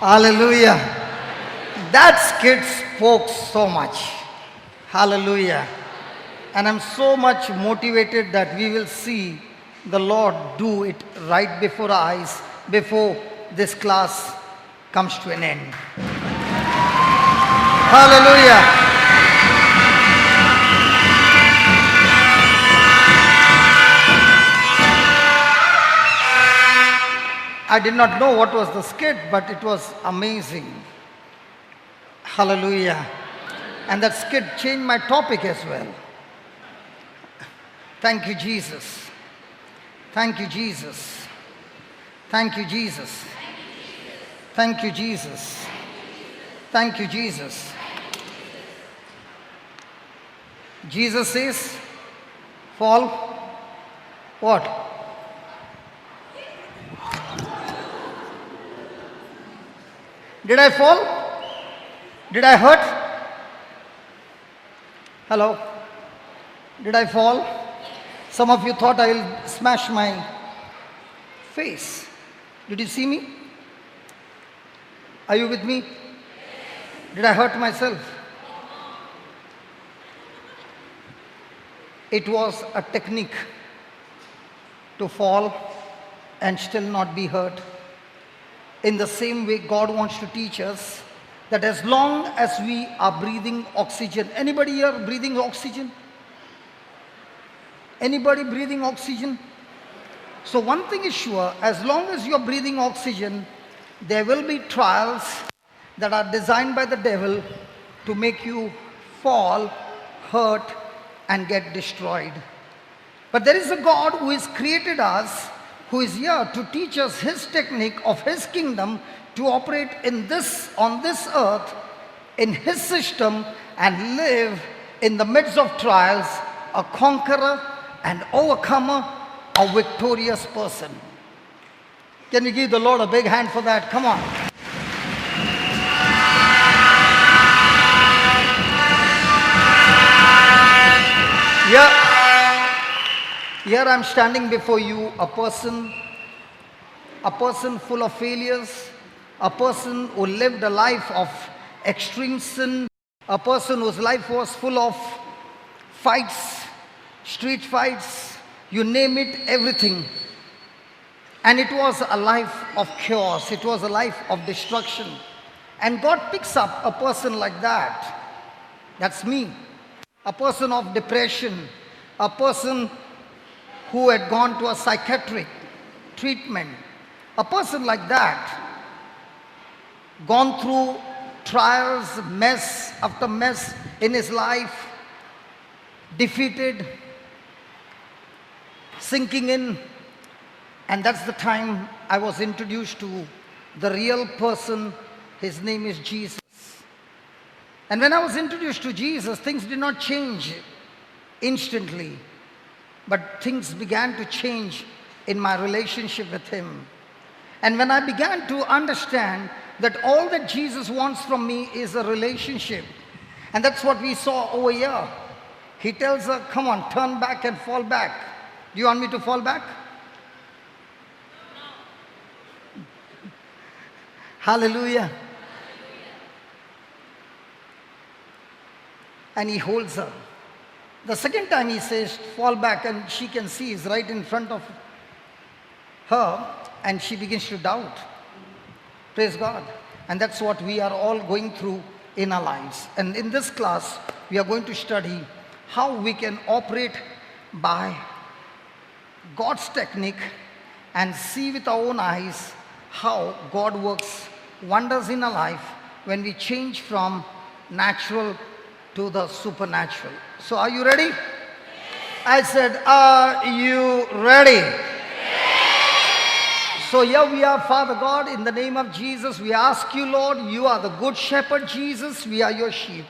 Hallelujah. That skit spoke so much. Hallelujah. And I'm so much motivated that we will see the Lord do it right before our eyes, before this class comes to an end. Hallelujah. I did not know what was the skit, but it was amazing. Hallelujah. And that skit changed my topic as well. Thank you, Jesus. Thank you, Jesus. Thank you, Jesus. Thank you, Jesus. Thank you, Jesus. Jesus says, fall. What? Did I fall? Did I hurt? Hello? Did I fall? Some of you thought I will smash my face. Did you see me? Are you with me? Did I hurt myself? It was a technique to fall and still not be hurt. In the same way, God wants to teach us that as long as we are breathing oxygen, anybody here breathing oxygen? Anybody breathing oxygen? So one thing is sure, as long as you're breathing oxygen, there will be trials that are designed by the devil to make you fall, hurt, and get destroyed. But there is a God who has created us, who is here to teach us his technique of his kingdom to operate in this, on this earth, in his system, and live in the midst of trials, a conqueror, an overcomer, a victorious person. Can you give the Lord a big hand for that? Come on. Here I'm standing before you, a person full of failures, a person who lived a life of extreme sin, a person whose life was full of fights, street fights, you name it, everything. And it was a life of chaos, it was a life of destruction. And God picks up a person like that. That's me. A person of depression, a person who had gone to a psychiatric treatment, a person like that, gone through trials, mess after mess in his life, defeated, sinking in. And that's the time I was introduced to the real person. His name is Jesus. And when I was introduced to Jesus, things did not change instantly, but things began to change in my relationship with him. And when I began to understand that all that Jesus wants from me is a relationship, and that's what we saw over here. He tells her, come on, turn back and fall back. Do you want me to fall back? Hallelujah. And he holds her. The second time he says, fall back, and she can see he's right in front of her, and she begins to doubt. Praise God. And that's what we are all going through in our lives. And in this class, we are going to study how we can operate by God's technique and see with our own eyes how God works wonders in our life when we change from natural to the supernatural. So are you ready? Yes. I said, are you ready? Yes. So here we are, Father God, in the name of Jesus, we ask you, Lord, you are the good shepherd, Jesus, we are your sheep.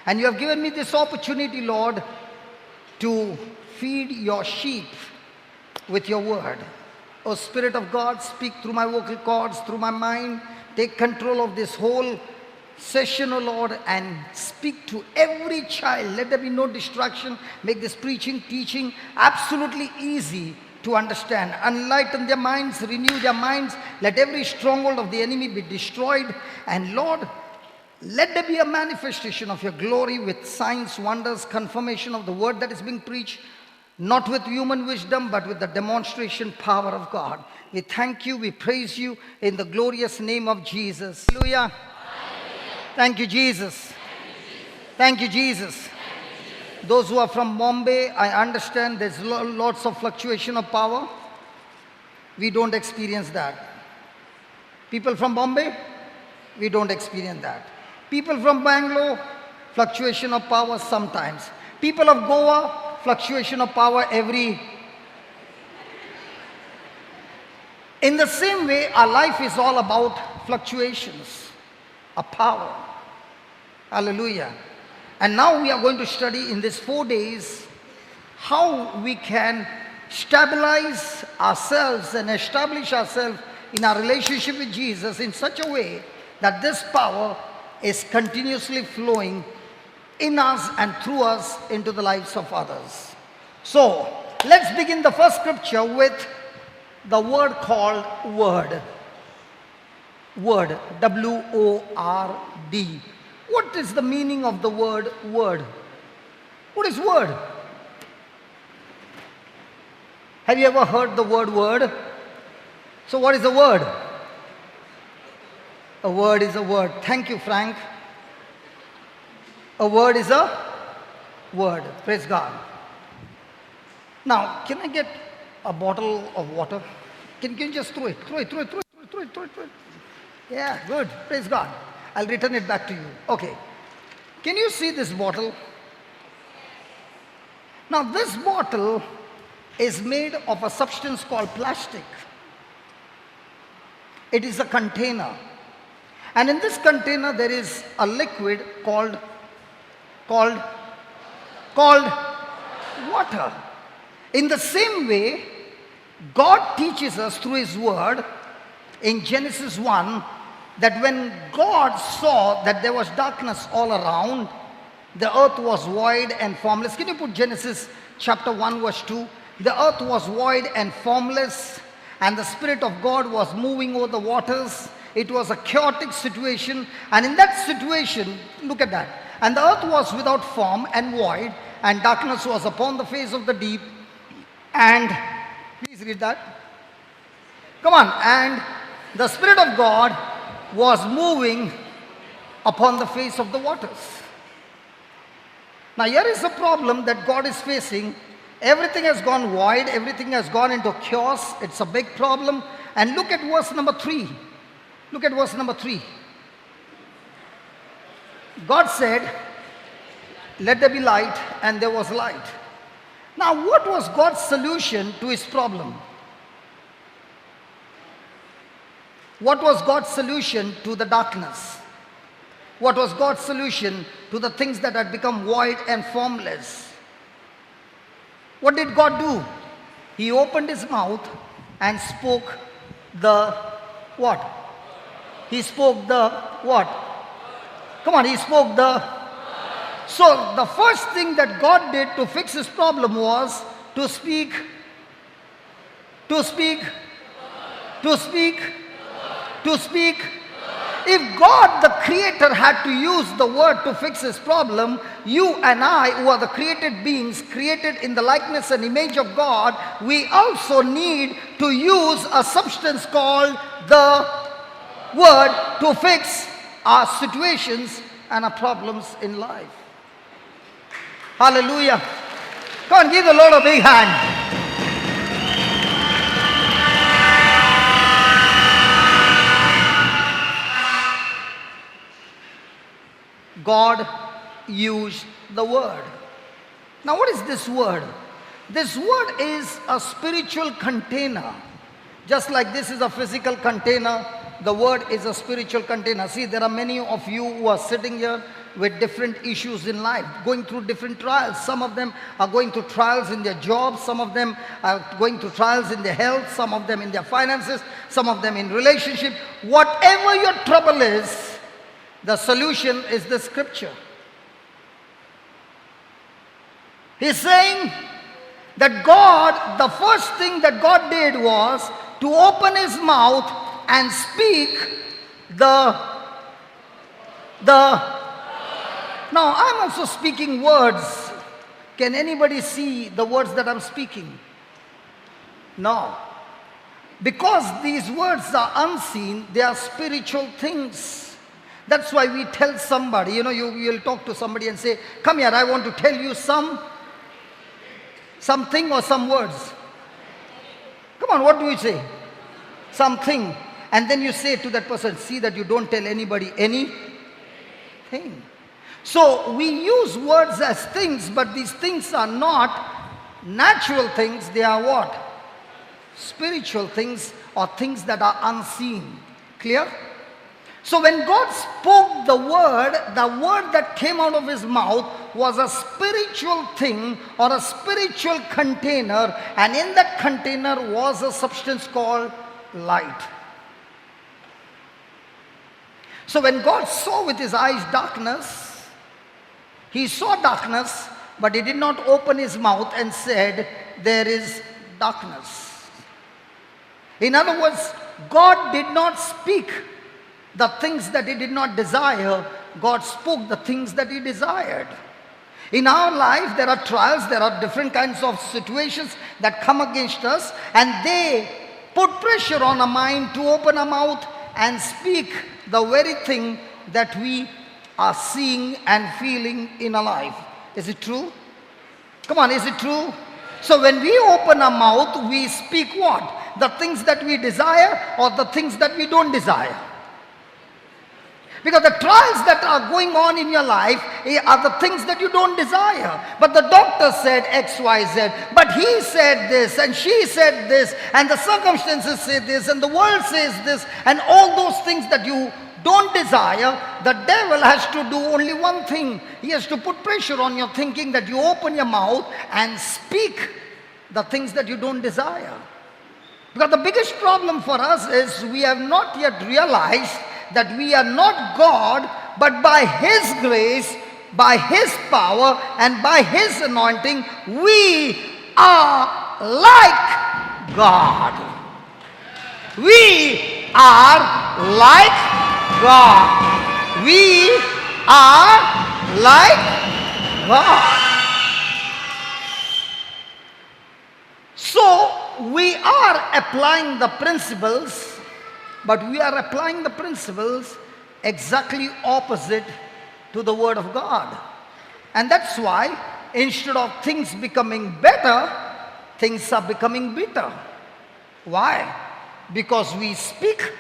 And you have given me this opportunity, Lord, to feed your sheep with your word. Oh Spirit of God, speak through my vocal cords, through my mind. Take control of this whole session, oh Lord, and speak to every child. Let there be no distraction. Make this preaching, teaching absolutely easy to understand. Enlighten their minds, renew their minds. Let every stronghold of the enemy be destroyed. And Lord, let there be a manifestation of your glory with signs, wonders, confirmation of the word that is being preached, not with human wisdom, but with the demonstration power of God. We thank you, we praise you in the glorious name of Jesus. Hallelujah. Thank you, Jesus. Thank you, Jesus. Those who are from Bombay, I understand there's lots of fluctuation of power. We don't experience that. People from Bombay, we don't experience that. People from Bangalore, fluctuation of power sometimes. People of Goa, fluctuation of power every. In the same way, our life is all about fluctuations of power. Hallelujah. And now we are going to study in these 4 days how we can stabilize ourselves and establish ourselves in our relationship with Jesus in such a way that this power is continuously flowing in us and through us into the lives of others. So, let's begin the first scripture with the word called word. Word, W-O-R-D. What is the meaning of the word word? What is word? Have you ever heard the word word? So what is a word? A word is a word. Thank you, Frank. A word is a word. Praise God. Now, can I get a bottle of water? Can you just throw it? Throw it. Yeah, good. Praise God. I'll return it back to you. Okay. Can you see this bottle? Now, this bottle is made of a substance called plastic. It is a container. And in this container, there is a liquid called water. In the same way, God teaches us through His Word in Genesis 1 that when God saw that there was darkness all around, the earth was void and formless. Can you put Genesis chapter 1 verse 2? The earth was void and formless, and the Spirit of God was moving over the waters. It was a chaotic situation, and in that situation, look at that. And the earth was without form and void, and darkness was upon the face of the deep. And, please read that. Come on. And the Spirit of God was moving upon the face of the waters. Now here is a problem that God is facing. Everything has gone void. Everything has gone into chaos. It's a big problem. And look at verse number 3. Look at verse number 3. God said, let there be light, and there was light. Now, what was God's solution to his problem? What was God's solution to the darkness? What was God's solution to the things that had become void and formless? What did God do? He opened his mouth and spoke the what? He spoke the what? Come on, he spoke the... So the first thing that God did to fix his problem was to speak. If God, the Creator, had to use the word to fix his problem, you and I, who are the created beings, created in the likeness and image of God, we also need to use a substance called the word to fix our situations and our problems in life. Hallelujah. Come on, give the Lord a big hand. God used the word. Now what is this word? This word is a spiritual container. Just like this is a physical container, the word is a spiritual container. See, there are many of you who are sitting here with different issues in life, going through different trials. Some of them are going through trials in their jobs. Some of them are going through trials in their health. Some of them in their finances. Some of them in relationship. Whatever your trouble is, the solution is the scripture. He's saying that God, the first thing that God did was to open his mouth and speak now I'm also speaking words. Can anybody see the words that I'm speaking? No. Because these words are unseen, they are spiritual things. That's why we tell somebody, you will talk to somebody and say, come here, I want to tell you something or some words. Come on, what do we say? Something. And then you say to that person, see that you don't tell anybody anything. So we use words as things, but these things are not natural things. They are what? Spiritual things, or things that are unseen. Clear? So when God spoke the word that came out of his mouth was a spiritual thing or a spiritual container, and in that container was a substance called light. So when God saw with his eyes darkness, he saw darkness, but he did not open his mouth and said, there is darkness. In other words, God did not speak the things that he did not desire. God spoke the things that he desired. In our life, there are trials, there are different kinds of situations that come against us, and they put pressure on our mind to open our mouth and speak the very thing that we are seeing and feeling in our life. Is it true? Come on, is it true? So when we open our mouth, we speak what? The things that we desire or the things that we don't desire. Because the trials that are going on in your life are the things that you don't desire. But the doctor said X, Y, Z. But he said this and she said this and the circumstances say this and the world says this, and all those things that you don't desire, the devil has to do only one thing. He has to put pressure on your thinking that you open your mouth and speak the things that you don't desire. Because the biggest problem for us is we have not yet realized that we are not God, but by his grace, by his power, and by his anointing, we are like God. We are like God. We are like God. So we are applying the principles, but we are applying the principles exactly opposite to the word of God. And that's why instead of things becoming better, things are becoming bitter. Why? Because we speak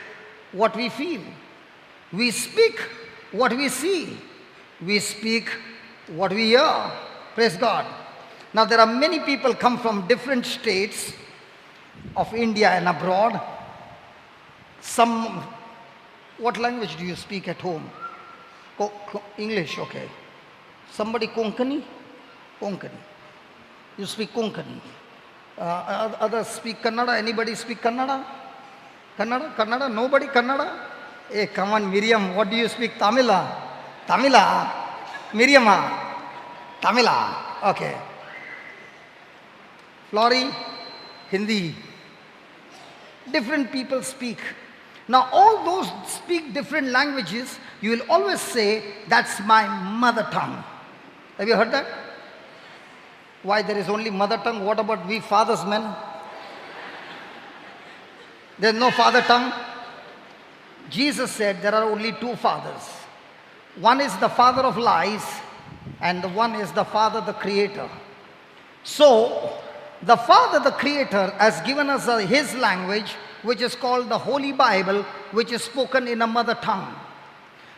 what we feel. We speak what we see. We speak what we hear. Praise God. Now there are many people come from different states of India and abroad. Some, what language do you speak at home? English, okay. Somebody Konkani? Konkani. You speak Konkani. Others speak Kannada. Anybody speak Kannada? Kannada? Nobody Kannada? Hey, come on, Miriam, what do you speak? Tamila? Miriama? Tamila. Okay. Flori? Hindi. Different people speak. Now all those speak different languages, you will always say, that's my mother tongue. Have you heard that? Why there is only mother tongue? What about we fathers, men? There is no father tongue. Jesus said there are only two fathers. One is the father of lies, and the one is the Father, the Creator. So, the Father, the Creator, has given us his language, which is called the Holy Bible, which is spoken in a mother tongue.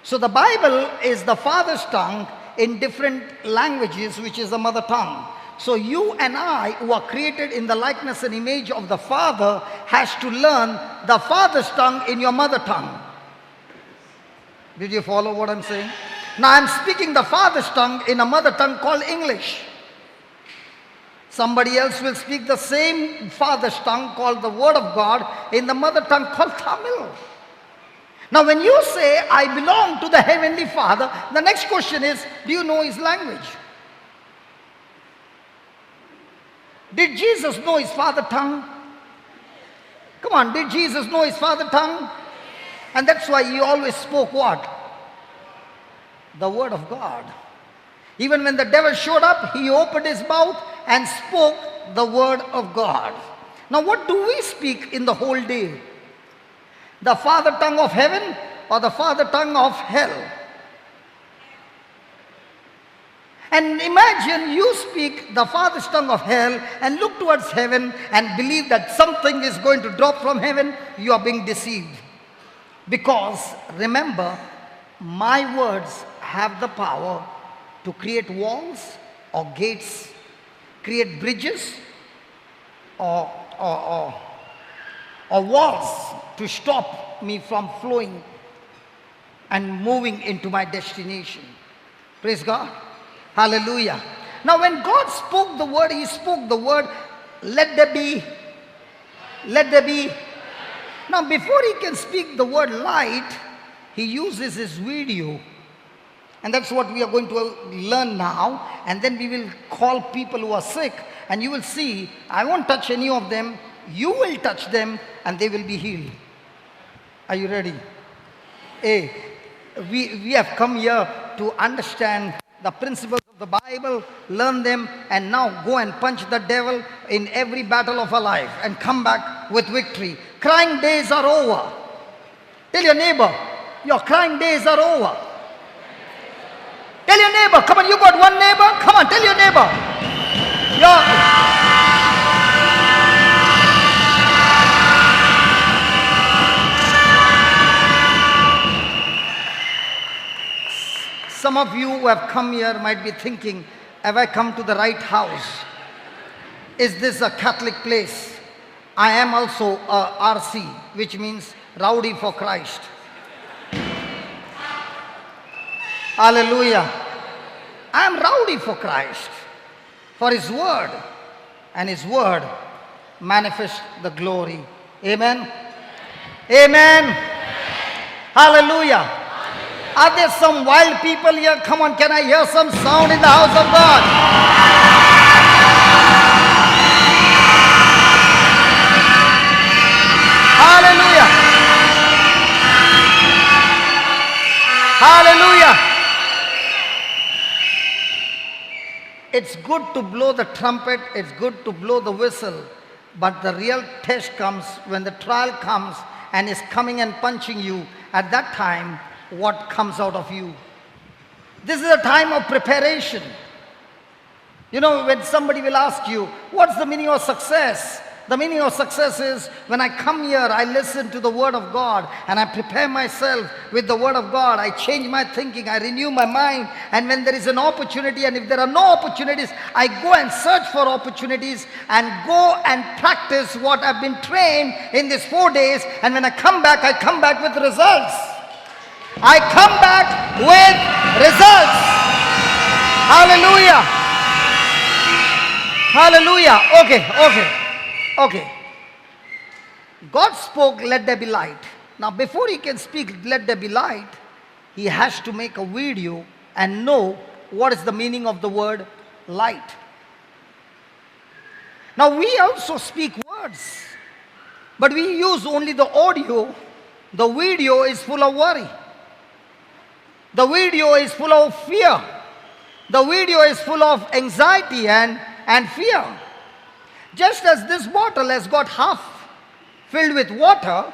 So the Bible is the Father's tongue in different languages, which is the mother tongue. So you and I, who are created in the likeness and image of the Father, has to learn the Father's tongue in your mother tongue. Did you follow what I'm saying? Now I'm speaking the Father's tongue in a mother tongue called English. Somebody else will speak the same Father's tongue called the Word of God in the mother tongue called Tamil. Now when you say, I belong to the Heavenly Father, the next question is, do you know His language? Did Jesus know his father tongue? Come on, did Jesus know his father tongue? And that's why he always spoke what? The word of God. Even when the devil showed up, he opened his mouth and spoke the word of God. Now what do we speak in the whole day? The father tongue of heaven or the father tongue of hell? And imagine you speak the father's tongue of hell and look towards heaven and believe that something is going to drop from heaven. You are being deceived. Because remember, my words have the power to create walls or gates, create bridges or walls to stop me from flowing and moving into my destination. Praise God. Hallelujah. Now when God spoke the word, he spoke the word, let there be, let there be. Now before he can speak the word light, he uses his video. And that's what we are going to learn now. And then we will call people who are sick. And you will see, I won't touch any of them. You will touch them and they will be healed. Are you ready? Hey, we have come here to understand the principles of the Bible, learn them, and now go and punch the devil in every battle of our life and come back with victory. Crying days are over. Tell your neighbor, your crying days are over. Tell your neighbor, come on, you got one neighbor? Come on, tell your neighbor. Some of you who have come here might be thinking, have I come to the right house? Is this a Catholic place? I am also a RC, which means Rowdy for Christ. Hallelujah. I am rowdy for Christ, for his word, and his word manifests the glory. Amen. Amen. Hallelujah. Are there some wild people here? Come on, can I hear some sound in the house of God? Hallelujah. Hallelujah. It's good to blow the trumpet, it's good to blow the whistle, but the real test comes when the trial comes and is coming and punching you. At that time, what comes out of you? This is a time of preparation. You know, when somebody will ask you, what's the meaning of success? The meaning of success is when I come here, I listen to the word of God and I prepare myself with the word of God. I change my thinking, I renew my mind, and when there is an opportunity, and if there are no opportunities, I go and search for opportunities and go and practice what I've been trained in these 4 days, and when I come back with results. I come back with results. Hallelujah. Hallelujah. Okay. God spoke, let there be light. Now before he can speak, let there be light, he has to make a video and know what is the meaning of the word light. Now we also speak words, but we use only the audio. The video is full of worry. The video is full of fear. The video is full of anxiety and fear. Just as this bottle has got half filled with water,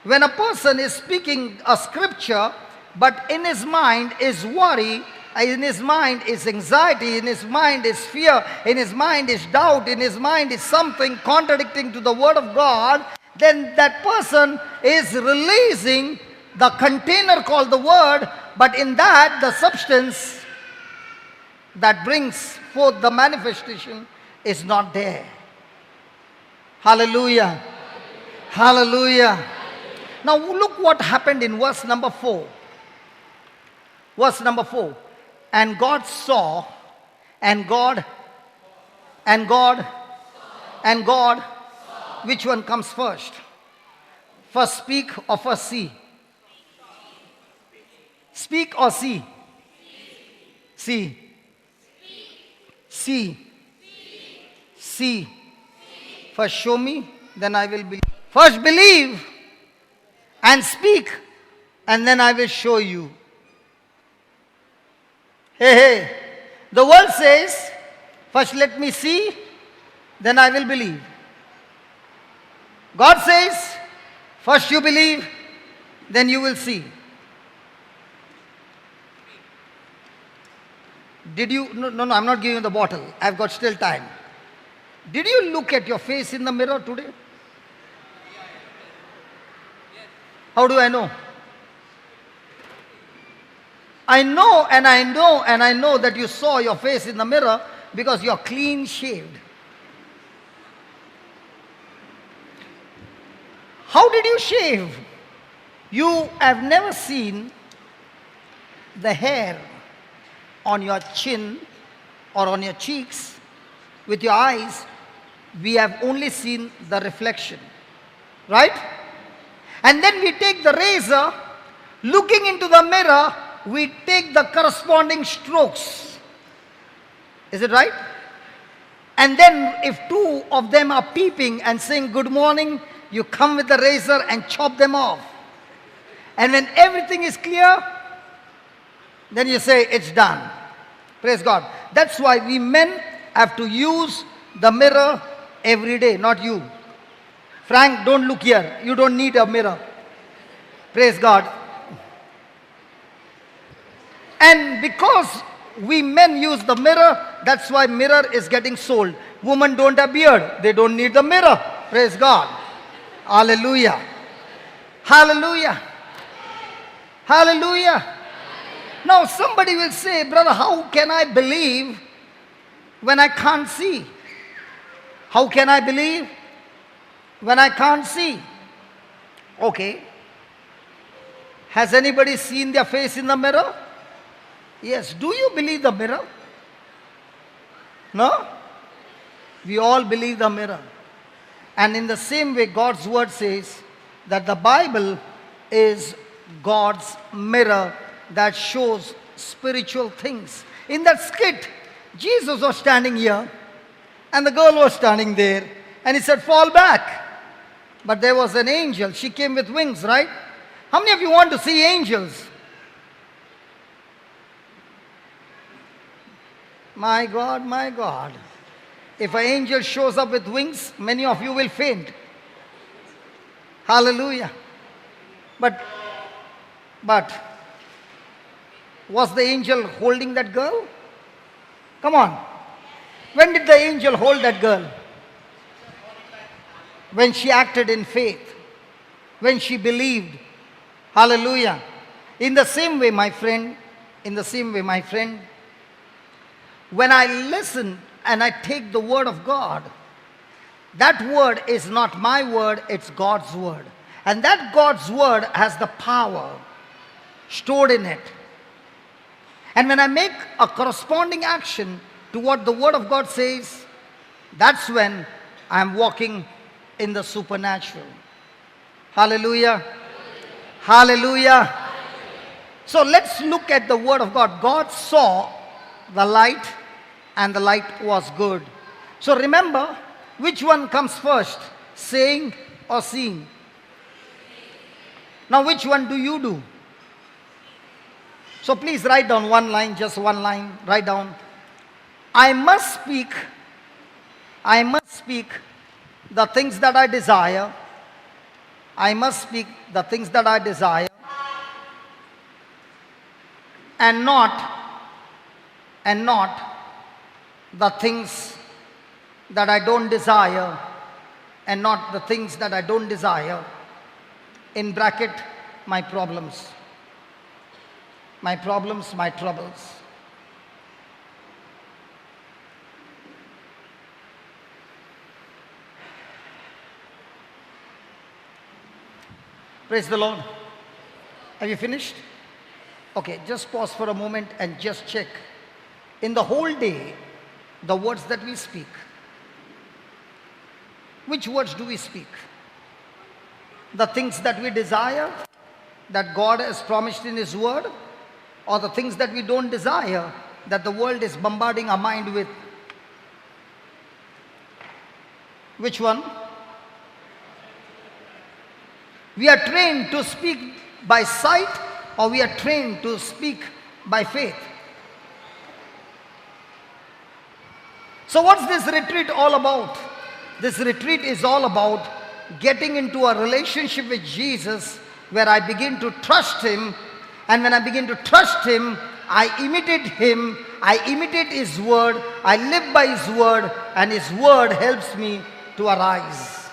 when a person is speaking a scripture, but in his mind is worry, in his mind is anxiety, in his mind is fear, in his mind is doubt, in his mind is something contradicting to the word of God, then that person is releasing the container called the word, but in that the substance that brings forth the manifestation is not there. Hallelujah. Hallelujah. Now look what happened in verse number 4. Verse number 4. And God saw, and God, which one comes first? First speak or first see? Speak or see? See. See. See. First show me, then I will believe. First believe and speak, and then I will show you. Hey, the world says, first let me see, then I will believe. God says, first you believe, then you will see. Did you, no, I'm not giving you the bottle. I've got still time. Did you look at your face in the mirror today? How do I know? I know and I know and I know that you saw your face in the mirror because you're clean shaved. How did you shave? You have never seen the hair on your chin or on your cheeks with your eyes. We have only seen the reflection, right? And then we take the razor, looking into the mirror, we take the corresponding strokes. Is it right? And then if two of them are peeping and saying good morning, you come with the razor and chop them off. And when everything is clear, then you say it's done. Praise God. That's why we men have to use the mirror every day, not you. Frank, don't look here. You don't need a mirror. Praise God. And because we men use the mirror, that's why mirror is getting sold. Women don't have beard. They don't need the mirror. Praise God. Hallelujah. Hallelujah. Hallelujah. Now somebody will say, brother, how can I believe when I can't see? How can I believe when I can't see? Okay. Has anybody seen their face in the mirror? Yes. Do you believe the mirror? No? We all believe the mirror. And in the same way, God's word says that the Bible is God's mirror that shows spiritual things. In that skit, Jesus was standing here and the girl was standing there and he said, fall back. But there was an angel. She came with wings, right? How many of you want to see angels? My God, my God. If an angel shows up with wings, many of you will faint. Hallelujah. But was the angel holding that girl? Come on. When did the angel hold that girl? When she acted in faith. When she believed. Hallelujah. In the same way, my friend, when I listen and I take the word of God, that word is not my word, it's God's word. And that God's word has the power stored in it. And when I make a corresponding action to what the word of God says, that's when I'm walking in the supernatural. Hallelujah. Hallelujah. So let's look at the word of God. God saw the light and the light was good. So remember, which one comes first? Saying or seeing? Now which one do you do? So please write down one line, just one line. Write down. I must speak the things that I desire. I must speak the things that I desire and not the things that I don't desire, and not the things that I don't desire. In bracket, my problems. My problems, my troubles. Praise the Lord. Have you finished? Okay, just pause for a moment and just check. In the whole day, the words that we speak, which words do we speak? The things that we desire, that God has promised in His word, or the things that we don't desire, that the world is bombarding our mind with? Which one? We are trained to speak by sight, or we are trained to speak by faith. So what's this retreat all about? This retreat is all about getting into a relationship with Jesus where I begin to trust Him, and when I begin to trust Him, I imitate Him, I imitate His word, I live by His word, and His word helps me to arise.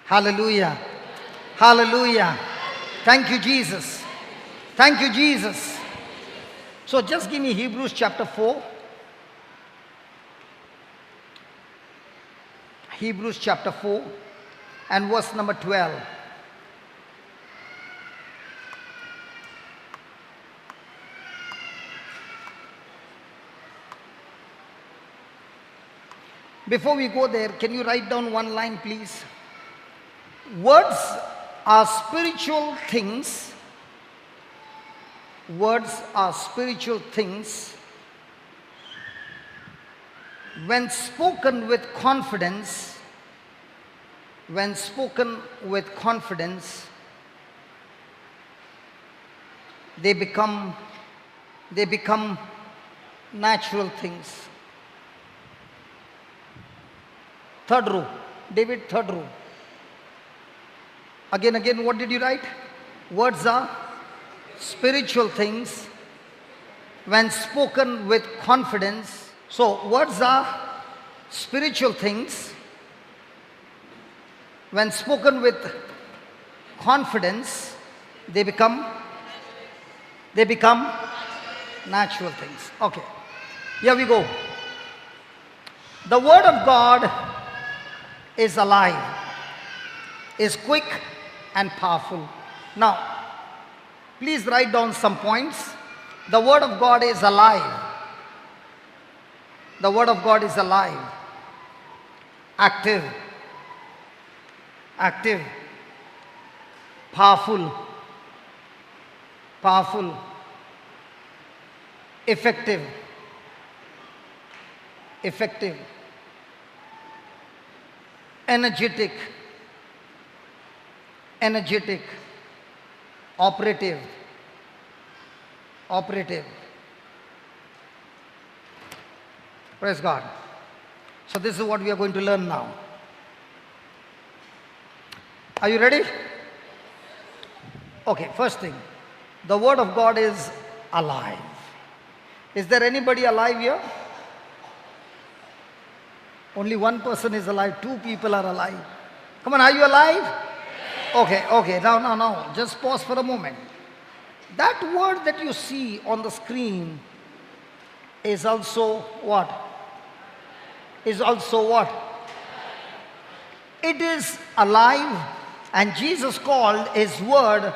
Hallelujah. Hallelujah. Thank you, Jesus. Thank you, Jesus. So just give me Hebrews chapter 4. Hebrews chapter 4 and verse number 12. Before we go there, can you write down one line, please? Words are spiritual things. Words are spiritual things. When spoken with confidence, when spoken with confidence, they become natural things. Third row, David, third row. Again, what did you write? Words are spiritual things when spoken with confidence. So, words are spiritual things when spoken with confidence, they become natural things. Okay, here we go. The word of God is alive, is quick and powerful. Now, please write down some points. The word of God is alive. The word of God is alive, active, powerful, effective, energetic, operative. Praise God. So this is what we are going to learn now. Are you ready? Okay, first thing, the word of God is alive. Is there anybody alive here? Only one person is alive, two people are alive. Come on, are you alive? Okay, now, just pause for a moment. That word that you see on the screen is also what? It is alive, and Jesus called His word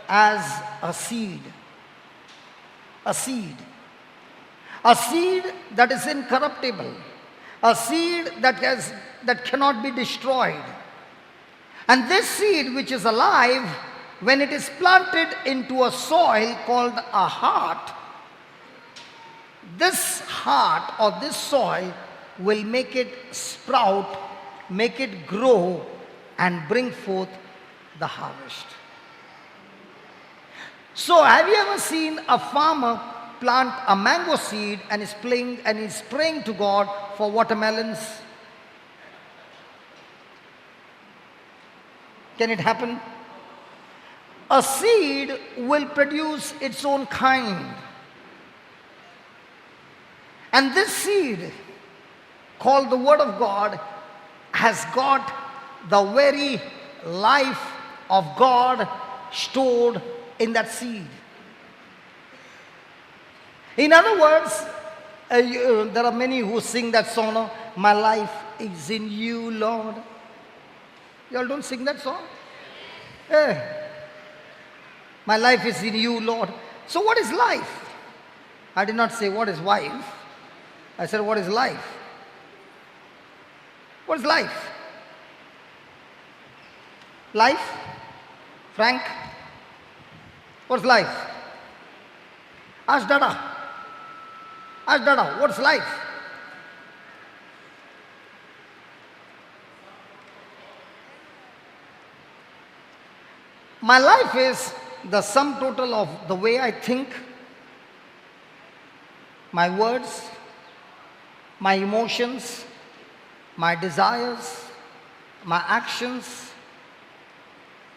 as a seed. A seed that is incorruptible, a seed that cannot be destroyed. And this seed which is alive, when it is planted into a soil called a heart, this heart or this soil will make it sprout, make it grow, and bring forth the harvest. So have you ever seen a farmer plant a mango seed and is praying to God for watermelons? Can it happen? A seed will produce its own kind. And this seed, called the Word of God, has got the very life of God stored in that seed. In other words, there are many who sing that song, "My life is in you, Lord." You all don't sing that song? My life is in you, Lord. So what is life? I did not say what is wife. I said what is life? What is life? Life? Frank? What's life? Ask Dada. What's life? My life is the sum total of the way I think, my words, my emotions, my desires, my actions.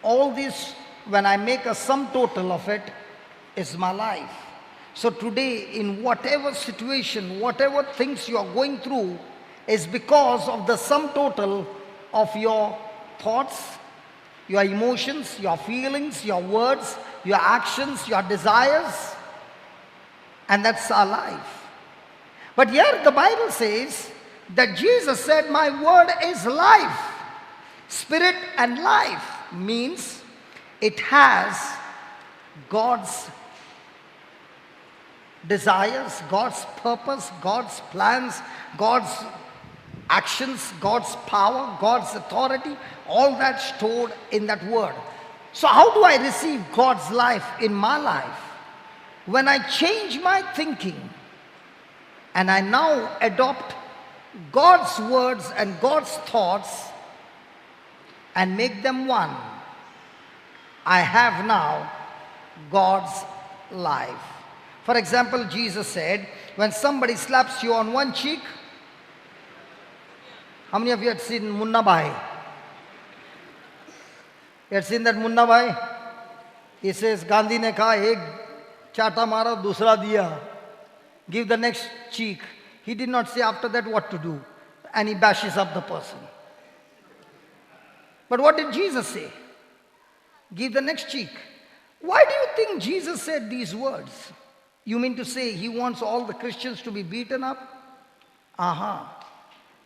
All this, when I make a sum total of it, is my life. So today, in whatever situation, whatever things you are going through, is because of the sum total of your thoughts, your emotions, your feelings, your words, your actions, your desires, and that's our life. But here the Bible says that Jesus said, my word is life. Spirit and life means it has God's desires, God's purpose, God's plans, God's actions, God's power, God's authority, all that stored in that word. So how do I receive God's life in my life? When I change my thinking and I now adopt God's words and God's thoughts and make them one, I have now God's life. For example, Jesus said, when somebody slaps you on one cheek, how many of you had seen Munna Bhai? You had seen that Munna Bhai? He says, Gandhi ne kaha, ek chata mara, dusra diya. Give the next cheek. He did not say after that what to do. And he bashes up the person. But what did Jesus say? Give the next cheek. Why do you think Jesus said these words? You mean to say he wants all the Christians to be beaten up?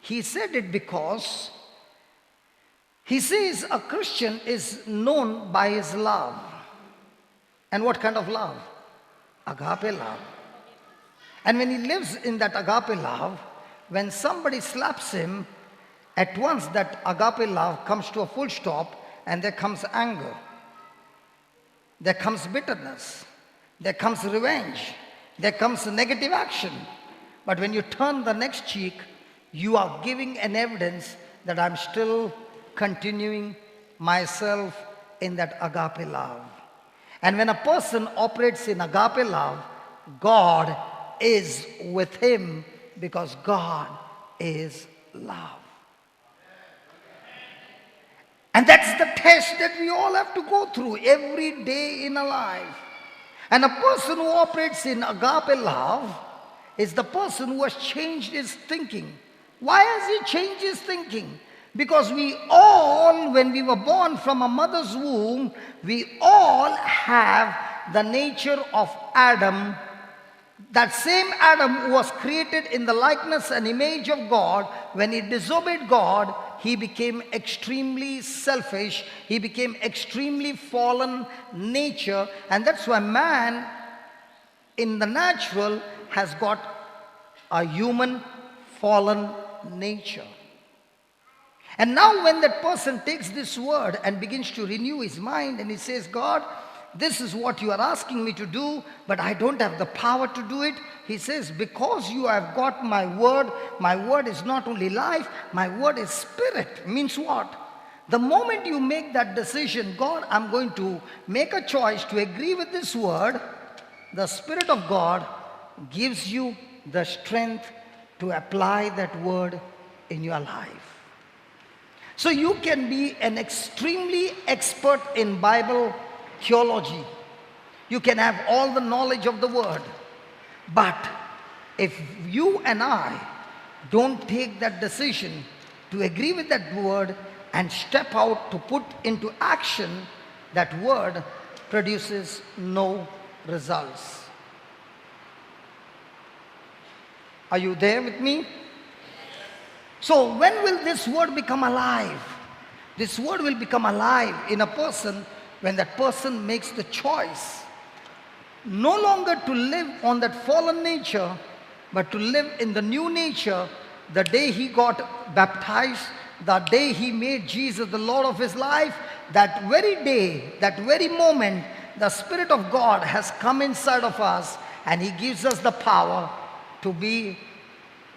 He said it because he says a Christian is known by his love. And what kind of love? Agape love. And when he lives in that agape love, when somebody slaps him, at once that agape love comes to a full stop and there comes anger. There comes bitterness. There comes revenge. There comes negative action. But when you turn the next cheek, you are giving an evidence that I'm still continuing myself in that agape love. And when a person operates in agape love, God is with him because God is love. And that's the test that we all have to go through every day in our life. And a person who operates in agape love is the person who has changed his thinking. Why has he changed his thinking? Because we all, when we were born from a mother's womb, we all have the nature of Adam. That same Adam who was created in the likeness and image of God, when he disobeyed God, he became extremely selfish. He became extremely fallen nature. And that's why man in the natural has got a human fallen nature. And now when that person takes this word and begins to renew his mind and he says, God, this is what you are asking me to do, but I don't have the power to do it. He says, because you have got my word is not only life, my word is spirit. Means what? The moment you make that decision, God, I'm going to make a choice to agree with this word, the Spirit of God gives you the strength to apply that word in your life. So you can be an extremely expert in Bible theology. You can have all the knowledge of the word. But if you and I don't take that decision to agree with that word and step out to put into action, that word produces no results. Are you there with me? So when will this word become alive? This word will become alive in a person when that person makes the choice no longer to live on that fallen nature, but to live in the new nature. The day he got baptized, the day he made Jesus the Lord of his life, that very day, that very moment, the Spirit of God has come inside of us and he gives us the power to be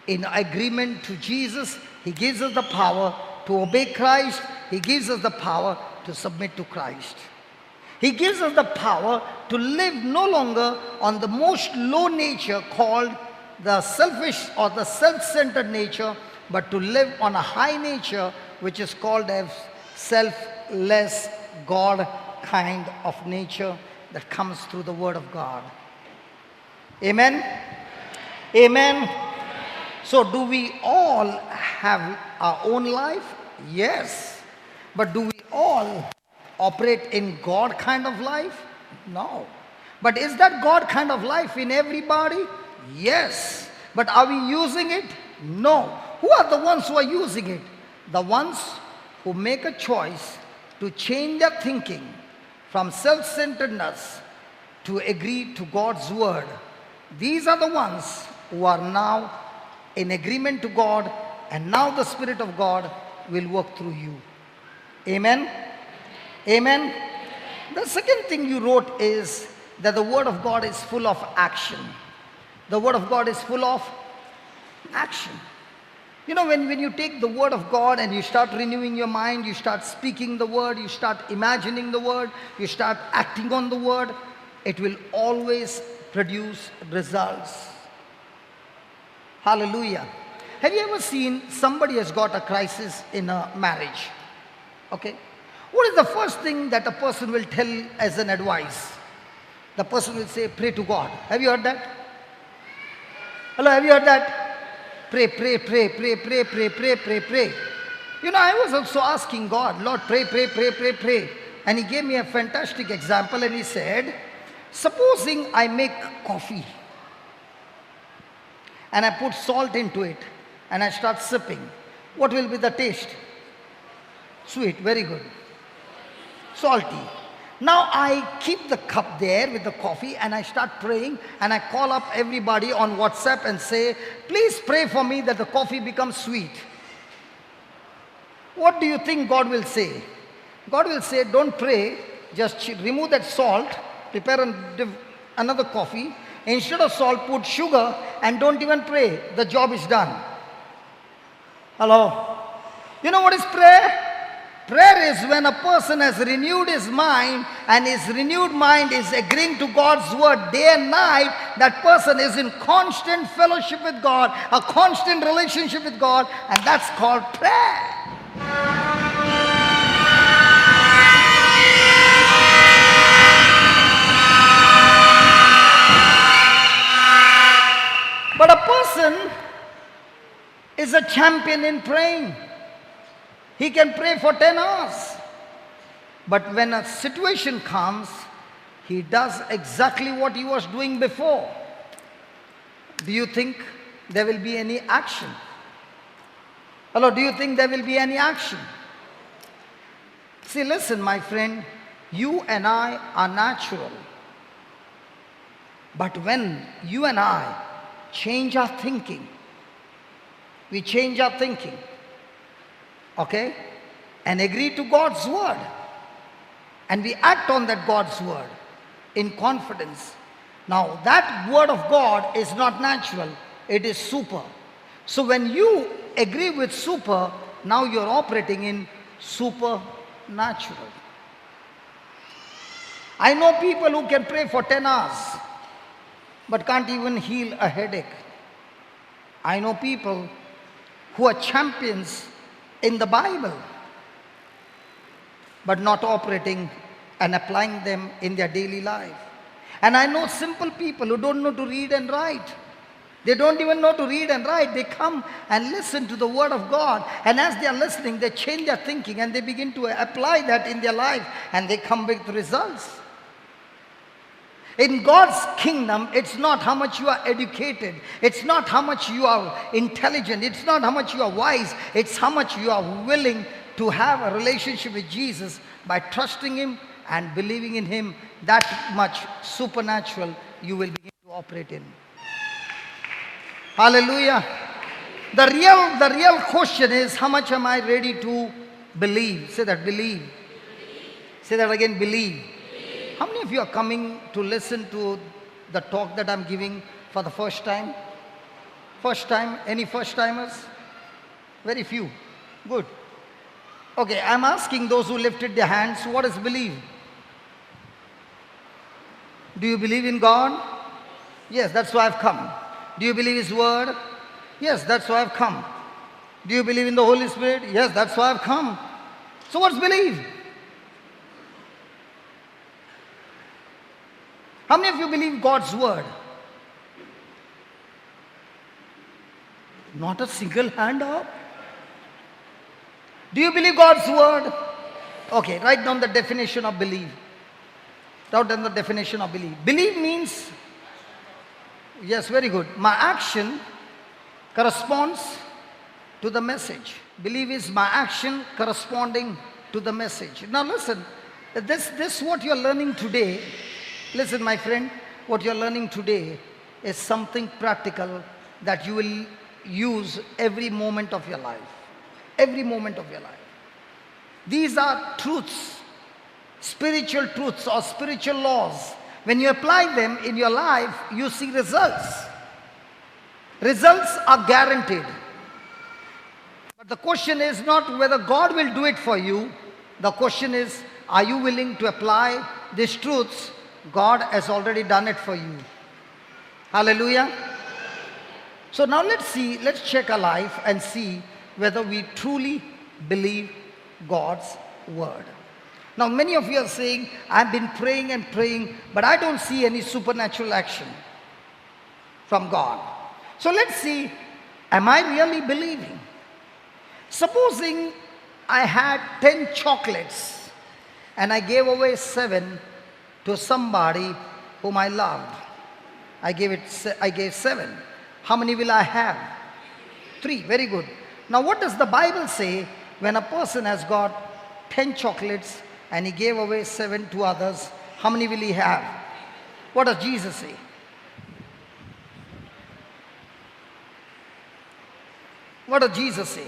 in agreement to Jesus. He gives us the power to obey Christ. He gives us the power to submit to Christ. He gives us the power to live no longer on the most low nature called the selfish or the self-centered nature, but to live on a high nature which is called as selfless God kind of nature that comes through the Word of God. Amen? Amen? So do we all have our own life? Yes. But do we all operate in God kind of life? No. But is that God kind of life in everybody? Yes. But are we using it? No. Who are the ones who are using it? The ones who make a choice to change their thinking from self-centeredness to agree to God's word. These are the ones who are now in agreement to God, and now the Spirit of God will work through you. Amen? Amen? The second thing you wrote is that the Word of God is full of action. The Word of God is full of action. You know, when you take the Word of God and you start renewing your mind, you start speaking the Word, you start imagining the Word, you start acting on the Word, it will always produce results. Hallelujah. Have you ever seen somebody has got a crisis in a marriage? Okay. What is the first thing that a person will tell as an advice? The person will say, pray to God. Have you heard that? Hello, have you heard that? Pray, pray, pray, pray, pray, pray, pray, pray, pray. You know, I was also asking God, Lord, pray, pray, pray, pray, pray. And He gave me a fantastic example and He said, supposing I make coffee and I put salt into it and I start sipping, what will be the taste? Sweet, very good. Salty. Now I keep the cup there with the coffee and I start praying and I call up everybody on WhatsApp and say, please pray for me that the coffee becomes sweet. What do you think God will say? God will say, don't pray, just remove that salt, prepare another coffee. Instead of salt, put sugar and don't even pray. The job is done. Hello? You know what is prayer? Prayer is when a person has renewed his mind and his renewed mind is agreeing to God's word day and night. That person is in constant fellowship with God, a constant relationship with God, and that's called prayer. But a person is a champion in praying. He can pray for 10 hours. But when a situation comes, he does exactly what he was doing before. Do you think there will be any action? Hello, do you think there will be any action? See, listen, my friend, you and I are natural. But when you and I change our thinking, we change our thinking, okay, and agree to God's word, and we act on that God's word in confidence. Now that word of God is not natural, it is super. So when you agree with super, now you're operating in supernatural. I know people who can pray for 10 hours but can't even heal a headache. I know people who are champions in the Bible but not operating and applying them in their daily life. And I know simple people who don't know to read and write. They don't even know to read and write. They come and listen to the word of God, and as they are listening, they change their thinking and they begin to apply that in their life, and they come with results. In God's kingdom, it's not how much you are educated, it's not how much you are intelligent, it's not how much you are wise, it's how much you are willing to have a relationship with Jesus by trusting Him and believing in Him. That much supernatural you will begin to operate in. Hallelujah. The real question is, how much am I ready to believe? Say that, believe. Say that again, believe. How many of you are coming to listen to the talk that I'm giving for the first time? First time? Any first timers? Very few. Good. Okay, I'm asking those who lifted their hands, what is believe? Do you believe in God? Yes, that's why I've come. Do you believe His word? Yes, that's why I've come. Do you believe in the Holy Spirit? Yes, that's why I've come. So what's believe? How many of you believe God's word? Not a single hand up. Do you believe God's word? Okay, write down the definition of believe. Write down the definition of believe. Believe means, yes, very good. My action corresponds to the message. Believe is my action corresponding to the message. Now listen, this what you're learning today, listen my friend, what you're learning today is something practical that you will use every moment of your life. Every moment of your life. These are truths, spiritual truths or spiritual laws. When you apply them in your life, you see results. Results are guaranteed. But the question is not whether God will do it for you. The question is, are you willing to apply these truths? God has already done it for you. Hallelujah. So now let's check our life and see whether we truly believe God's word. Now many of you are saying, I've been praying and praying, but I don't see any supernatural action from God. So let's see, am I really believing? Supposing I had 10 chocolates and I gave away 7 to somebody whom I loved. I gave 7. How many will I have? 3. Very good. Now what does the Bible say when a person has got 10 chocolates and he gave away 7 to others? How many will he have? What does Jesus say? What does Jesus say?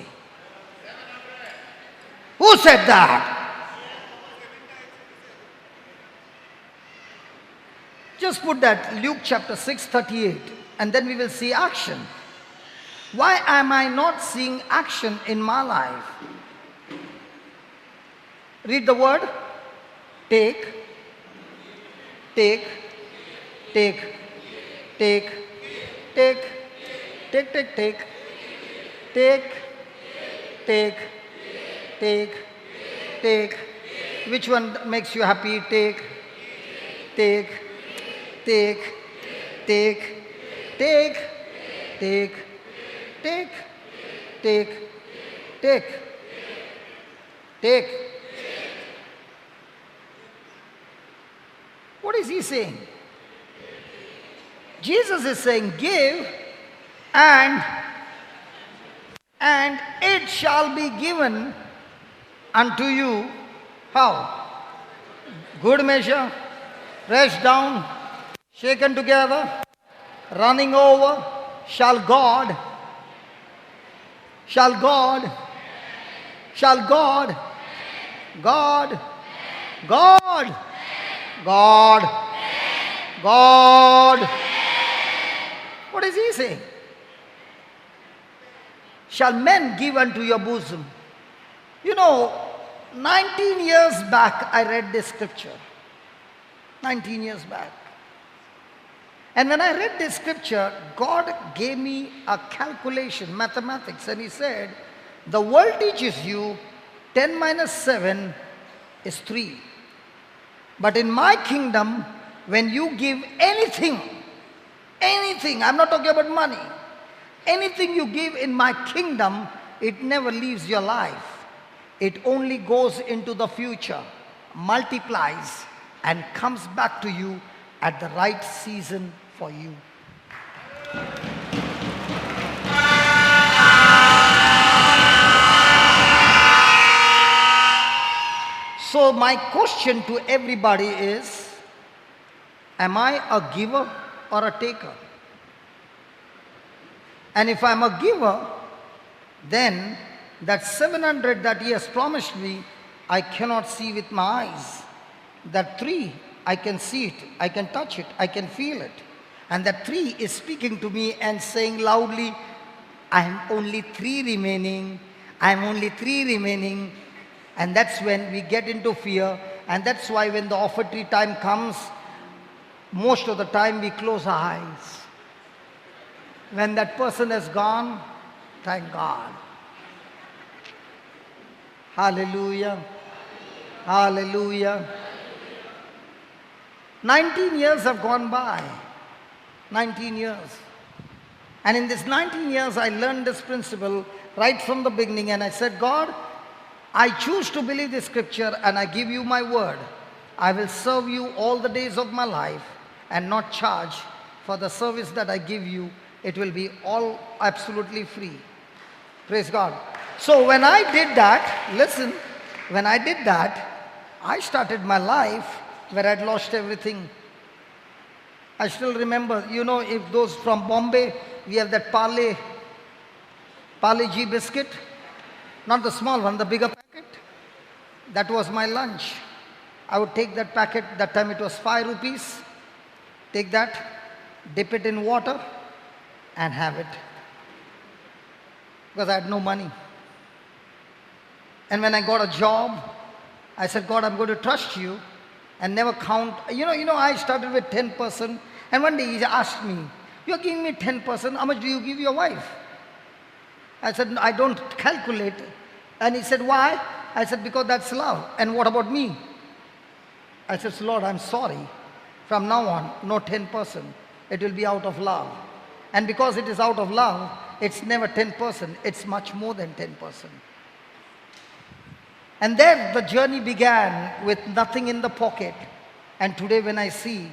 Who said that? Just put that, Luke chapter 6:38, and then we will see action. Why am I not seeing action in my life? Read the word. Take, take, take, take, take, take, take, take, take, take, take, take. Which one makes you happy? Take, take, take, take, take, take, take, take, take, take. What is he saying? Jesus is saying, give and it shall be given unto you. How? Good measure, pressed down, shaken together, running over, shall God, God, God, What is he saying? Shall men give unto your bosom? You know, 19 years back I read this scripture. 19 years back. And when I read this scripture, God gave me a calculation, mathematics, and he said, the world teaches you 10 minus 7 is 3. But in my kingdom, when you give anything, I'm not talking about money, anything you give in my kingdom, it never leaves your life. It only goes into the future, multiplies, and comes back to you at the right season for you. So my question to everybody is, am I a giver or a taker? And if I'm a giver, then that 700 that he has promised me, I cannot see with my eyes. That 3, I can see it, I can touch it, I can feel it. And that 3 is speaking to me and saying loudly, I am only 3 remaining, I am only 3 remaining. And that's when we get into fear. And that's why when the offertory time comes, Most of the time we close our eyes. When that person has gone, thank God. Hallelujah. Hallelujah. 19 years have gone by. 19 years. And in this 19 years, I learned this principle right from the beginning. And I said, God, I choose to believe this scripture and I give you my word. I will serve you all the days of my life and not charge for the service that I give you. It will be all absolutely free. Praise God. So when I did that, listen, when I did that, I started my life where I'd lost everything. I still remember, you know, if those from Bombay, we have that Parle G biscuit, not the small one, the bigger packet. That was my lunch. I would take that packet, that time it was 5 rupees, take that, dip it in water and have it. Because I had no money. And when I got a job, I said, God, I'm going to trust you and never count. You know, I started with 10%. And one day he asked me, you're giving me 10%, how much do you give your wife? I said, I don't calculate. And he said, why? I said, because that's love. And what about me? I said, Lord, I'm sorry. From now on, no 10%. It will be out of love. And because it is out of love, it's never 10%. It's much more than 10%. And there the journey began with nothing in the pocket. And today when I see,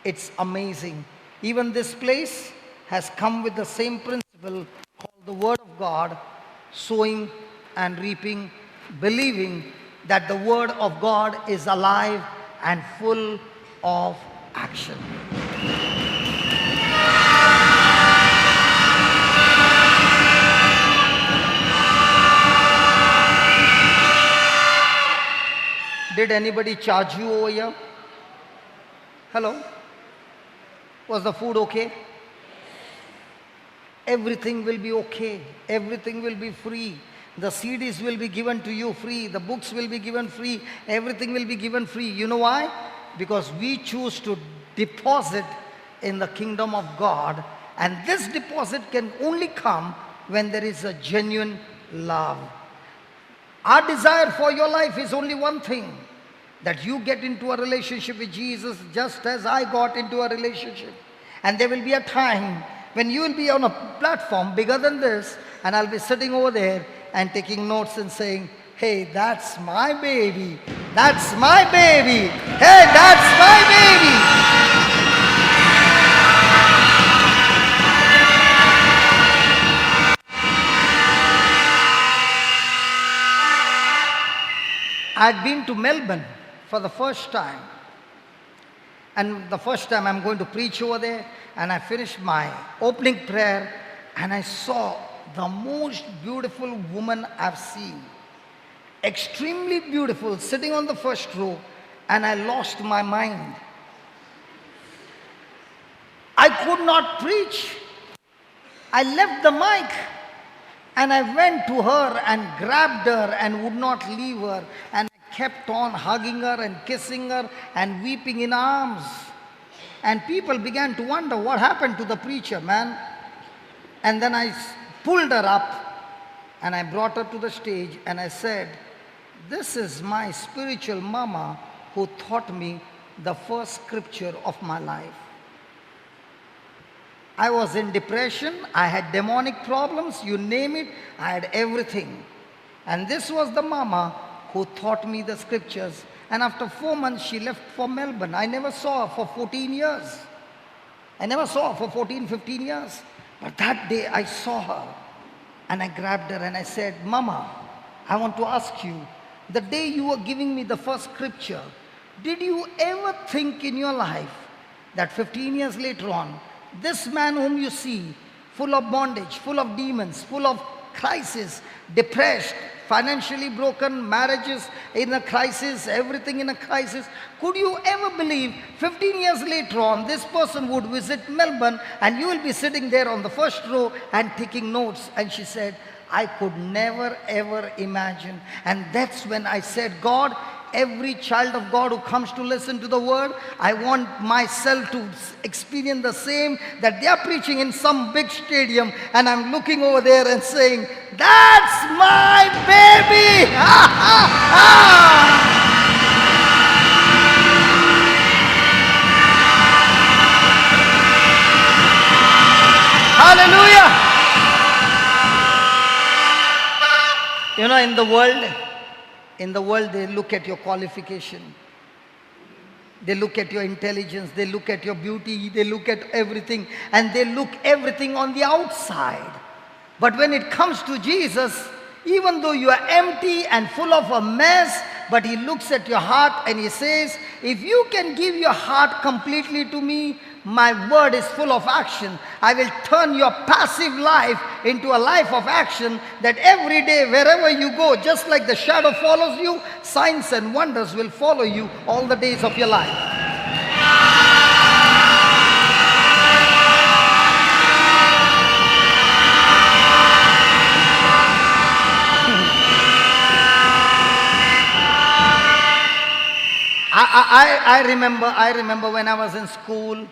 it's amazing. Even this place has come with the same principle called the Word of God, sowing and reaping, believing that the Word of God is alive and full of action. Did anybody charge you over here? Hello? Was the food okay? Everything will be okay. Everything will be free. The CDs will be given to you free. The books will be given free. Everything will be given free. You know why? Because we choose to deposit in the kingdom of God. And this deposit can only come when there is a genuine love. Our desire for your life is only one thing. That you get into a relationship with Jesus just as I got into a relationship. And there will be a time when you will be on a platform bigger than this and I'll be sitting over there and taking notes and saying, hey, that's my baby. That's my baby. Hey, that's my baby. I'd been to Melbourne for the first time. And the first time I'm going to preach over there, and I finished my opening prayer, and I saw the most beautiful woman I've seen. Extremely beautiful, sitting on the first row, and I lost my mind. I could not preach. I left the mic. And I went to her and grabbed her and would not leave her. And I kept on hugging her and kissing her and weeping in arms. And people began to wonder what happened to the preacher, man. And then I pulled her up and I brought her to the stage and I said, this is my spiritual mama who taught me the first scripture of my life. I was in depression, I had demonic problems, you name it, I had everything. And this was the mama who taught me the scriptures. And after 4 months, she left for Melbourne. I never saw her for 14 years. I never saw her for 14, 15 years. But that day I saw her and I grabbed her and I said, Mama, I want to ask you, the day you were giving me the first scripture, did you ever think in your life that 15 years later on, this man whom you see, full of bondage, full of demons, full of crisis, depressed, financially broken, marriages in a crisis, everything in a crisis. Could you ever believe 15 years later on, this person would visit Melbourne and you will be sitting there on the first row and taking notes? And she said, I could never ever imagine. And that's when I said, God, every child of God who comes to listen to the word, I want myself to experience the same, that they are preaching in some big stadium and I'm looking over there and saying, that's my baby! Hallelujah! You know, in the world they look at your qualification. They look at your intelligence, they look at your beauty, they look at everything, and they look everything on the outside. But when it comes to Jesus, even though you are empty and full of a mess, but he looks at your heart and he says, if you can give your heart completely to me, my word is full of action. I will turn your passive life into a life of action, that every day, wherever you go, just like the shadow follows you, signs and wonders will follow you all the days of your life. I remember when I was in school,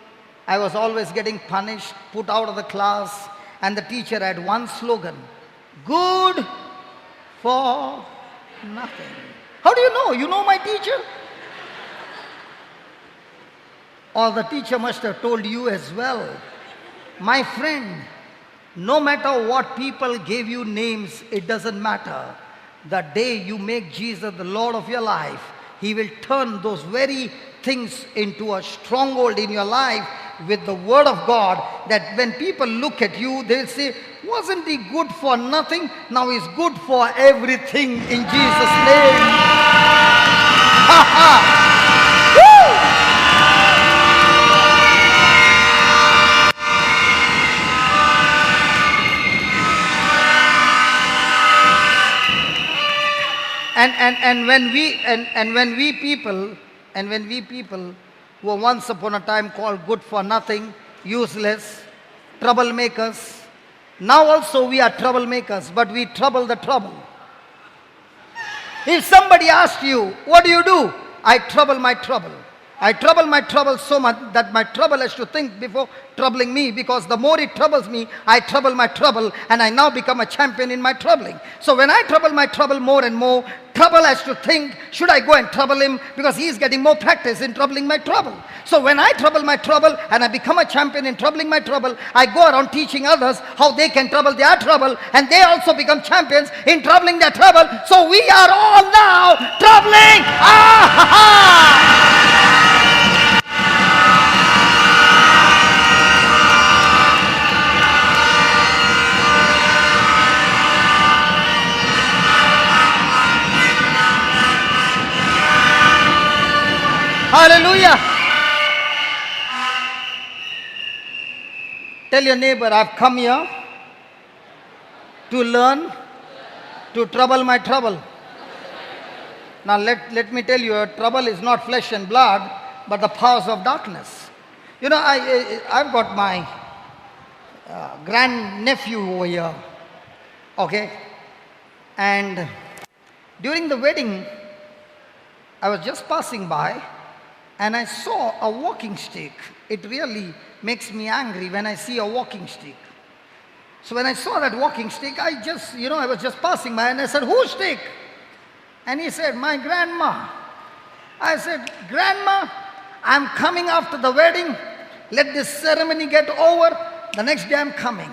I was always getting punished, put out of the class, and the teacher had one slogan, good for nothing. How do you know? You know my teacher? Or the teacher must have told you as well. My friend, no matter what people gave you names, it doesn't matter. The day you make Jesus the Lord of your life, he will turn those very things into a stronghold in your life with the word of God, that when people look at you, they'll say, wasn't he good for nothing? Now he's good for everything in Jesus' name. And when we people who were once upon a time called good for nothing, useless, troublemakers, now also we are troublemakers, but we trouble the trouble. If somebody asked you, what do? I trouble my trouble. I trouble my trouble so much that my trouble has to think before troubling me, because the more it troubles me, I trouble my trouble, and I now become a champion in my troubling. So when I trouble my trouble more and more, trouble has to think, should I go and trouble him, because he is getting more practice in troubling my trouble. So when I trouble my trouble and I become a champion in troubling my trouble, I go around teaching others how they can trouble their trouble, and they also become champions in troubling their trouble. So we are all now troubling. Hallelujah. Tell your neighbor, I've come here to learn to trouble my trouble. Now let me tell you, trouble is not flesh and blood, but the powers of darkness. You know, I've got my grand-nephew over here, okay? And during the wedding, I was just passing by, and I saw a walking stick. It really makes me angry when I see a walking stick. So when I saw that walking stick, I was just passing by, and I said, whose stick? And he said, my grandma. I said, grandma, I'm coming after the wedding. Let this ceremony get over. The next day I'm coming.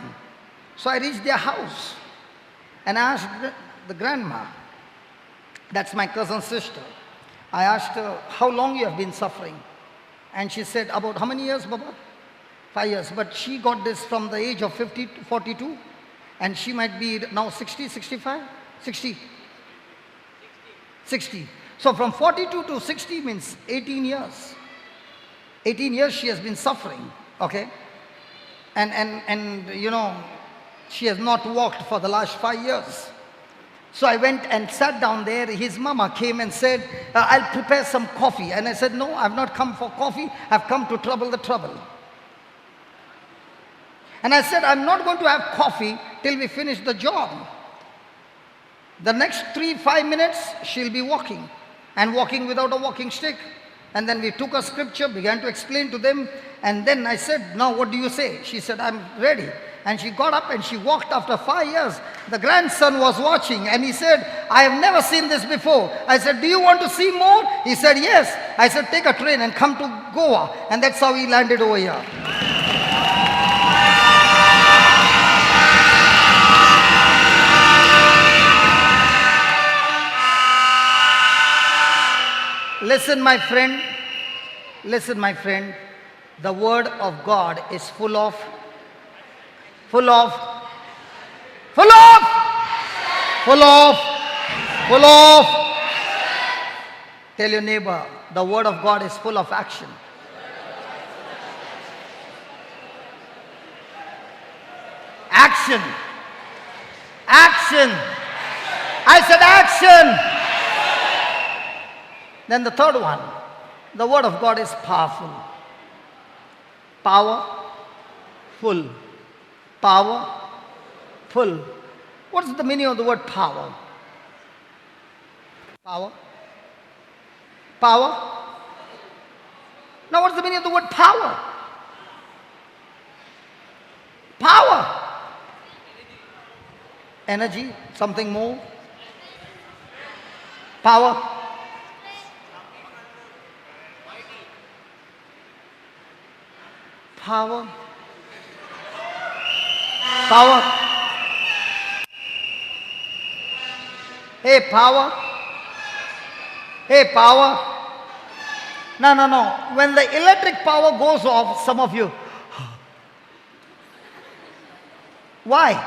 So I reached their house, and I asked the grandma, that's my cousin's sister. I asked her, how long you have been suffering? And she said, about how many years, Baba? 5 years. But she got this from the age of 50 to 42. And she might be now 60, 65? 60. 60. So from 42 to 60 means 18 years. 18 years she has been suffering, okay? And you know, she has not walked for the last 5 years. So I went and sat down there. His mama came and said, I'll prepare some coffee. And I said, no, I've not come for coffee. I've come to trouble the trouble. And I said, I'm not going to have coffee till we finish the job. The next 3-5 minutes, she'll be walking. and walking without a walking stick. And then we took a scripture, began to explain to them. And then I said, now what do you say? She said, I'm ready. And she got up and she walked after 5 years. The grandson was watching and he said, I have never seen this before. I said, do you want to see more? He said, yes. I said, take a train and come to Goa. And that's how he landed over here. Listen, my friend. Listen, my friend. The word of God is full of. Tell your neighbor, the word of God is full of action. Action. Action. I said action. Then the third one, the word of God is powerful. Powerful. Powerful. What is the meaning of the word power? Power. Now what is the meaning of the word power? Power. Energy, something more. Power. Power. Hey, power. No. When the electric power goes off, some of you. Why?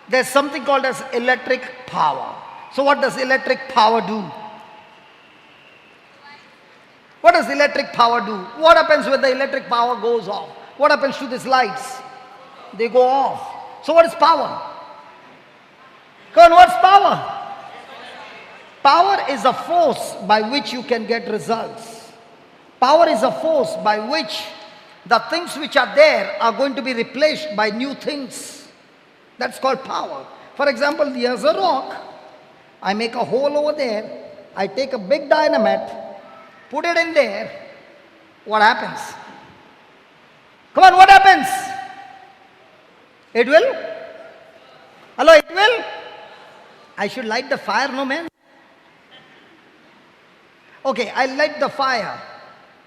There's something called as electric power. So what does electric power do? What does electric power do? What happens when the electric power goes off? What happens to these lights? They go off. So what is power? Come on, what's power? Power is a force by which you can get results. Power is a force by which the things which are there are going to be replaced by new things. That's called power. For example, here's a rock. I make a hole over there. I take a big dynamite, put it in there. What happens? Come on, what happens? It will? Hello, it will? I should light the fire, no man? Okay, I light the fire.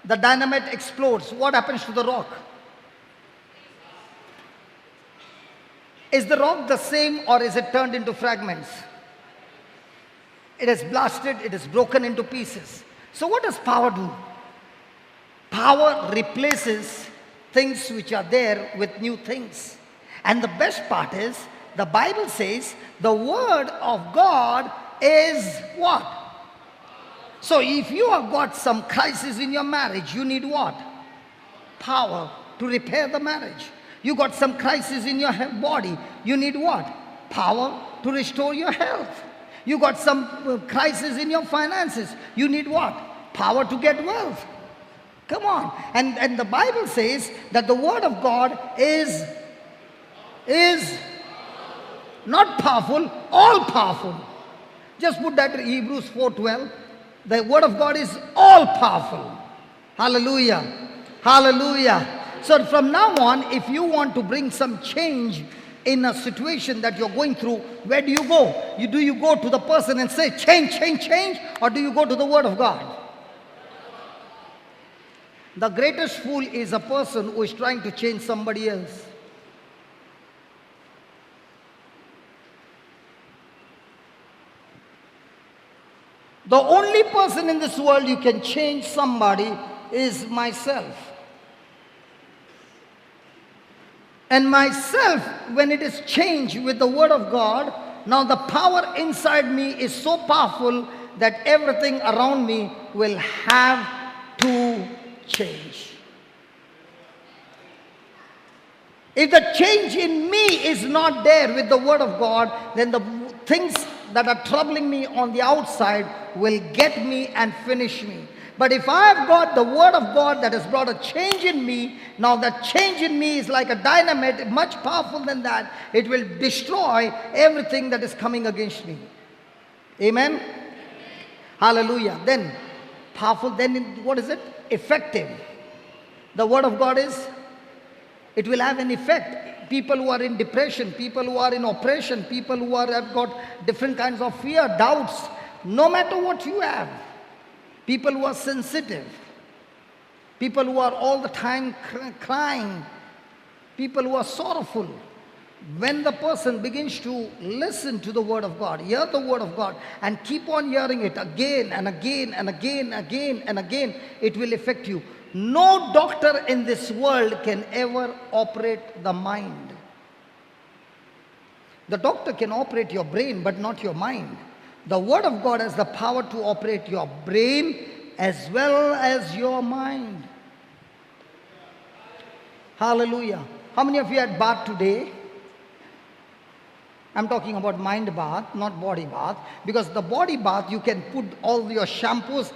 The dynamite explodes. What happens to the rock? Is the rock the same or is it turned into fragments? It is blasted, it is broken into pieces. So what does power do? Power replaces things which are there with new things. And the best part is, the Bible says the word of God is what? So if you have got some crisis in your marriage, you need what? Power to repair the marriage. You got some crisis in your body, you need what? Power to restore your health. You got some crisis in your finances, you need what? Power to get wealth. Come on. And the Bible says that the word of God is not powerful, all powerful. Just put that in Hebrews 4:12. The word of God is all powerful. Hallelujah. Hallelujah. So from now on, if you want to bring some change in a situation that you're going through, where do you go? Do you go to the person and say, change, change, change? Or do you go to the word of God? The greatest fool is a person who is trying to change somebody else. The only person in this world you can change somebody is myself. And myself, when it is changed with the word of God, now the power inside me is so powerful that everything around me will have to change. If the change in me is not there with the word of God, then the things that are troubling me on the outside will get me and finish me. But if I've got the word of God that has brought a change in me, now that change in me is like a dynamite, much powerful than that. It will destroy everything that is coming against me. Amen? Hallelujah. Then powerful. Then what is it? Effective. The word of God is, it will have an effect. People who are in depression, people who are in oppression, people who have got different kinds of fear, doubts, no matter what you have, people who are sensitive, people who are all the time crying, people who are sorrowful, when the person begins to listen to the word of God, hear the word of God, and keep on hearing it again and again and again, again and again, it will affect you. No doctor in this world can ever operate the mind. The doctor can operate your brain, but not your mind. The word of God has the power to operate your brain as well as your mind. Hallelujah. How many of you had bath today? I'm talking about mind bath, not body bath. Because the body bath, you can put all your shampoos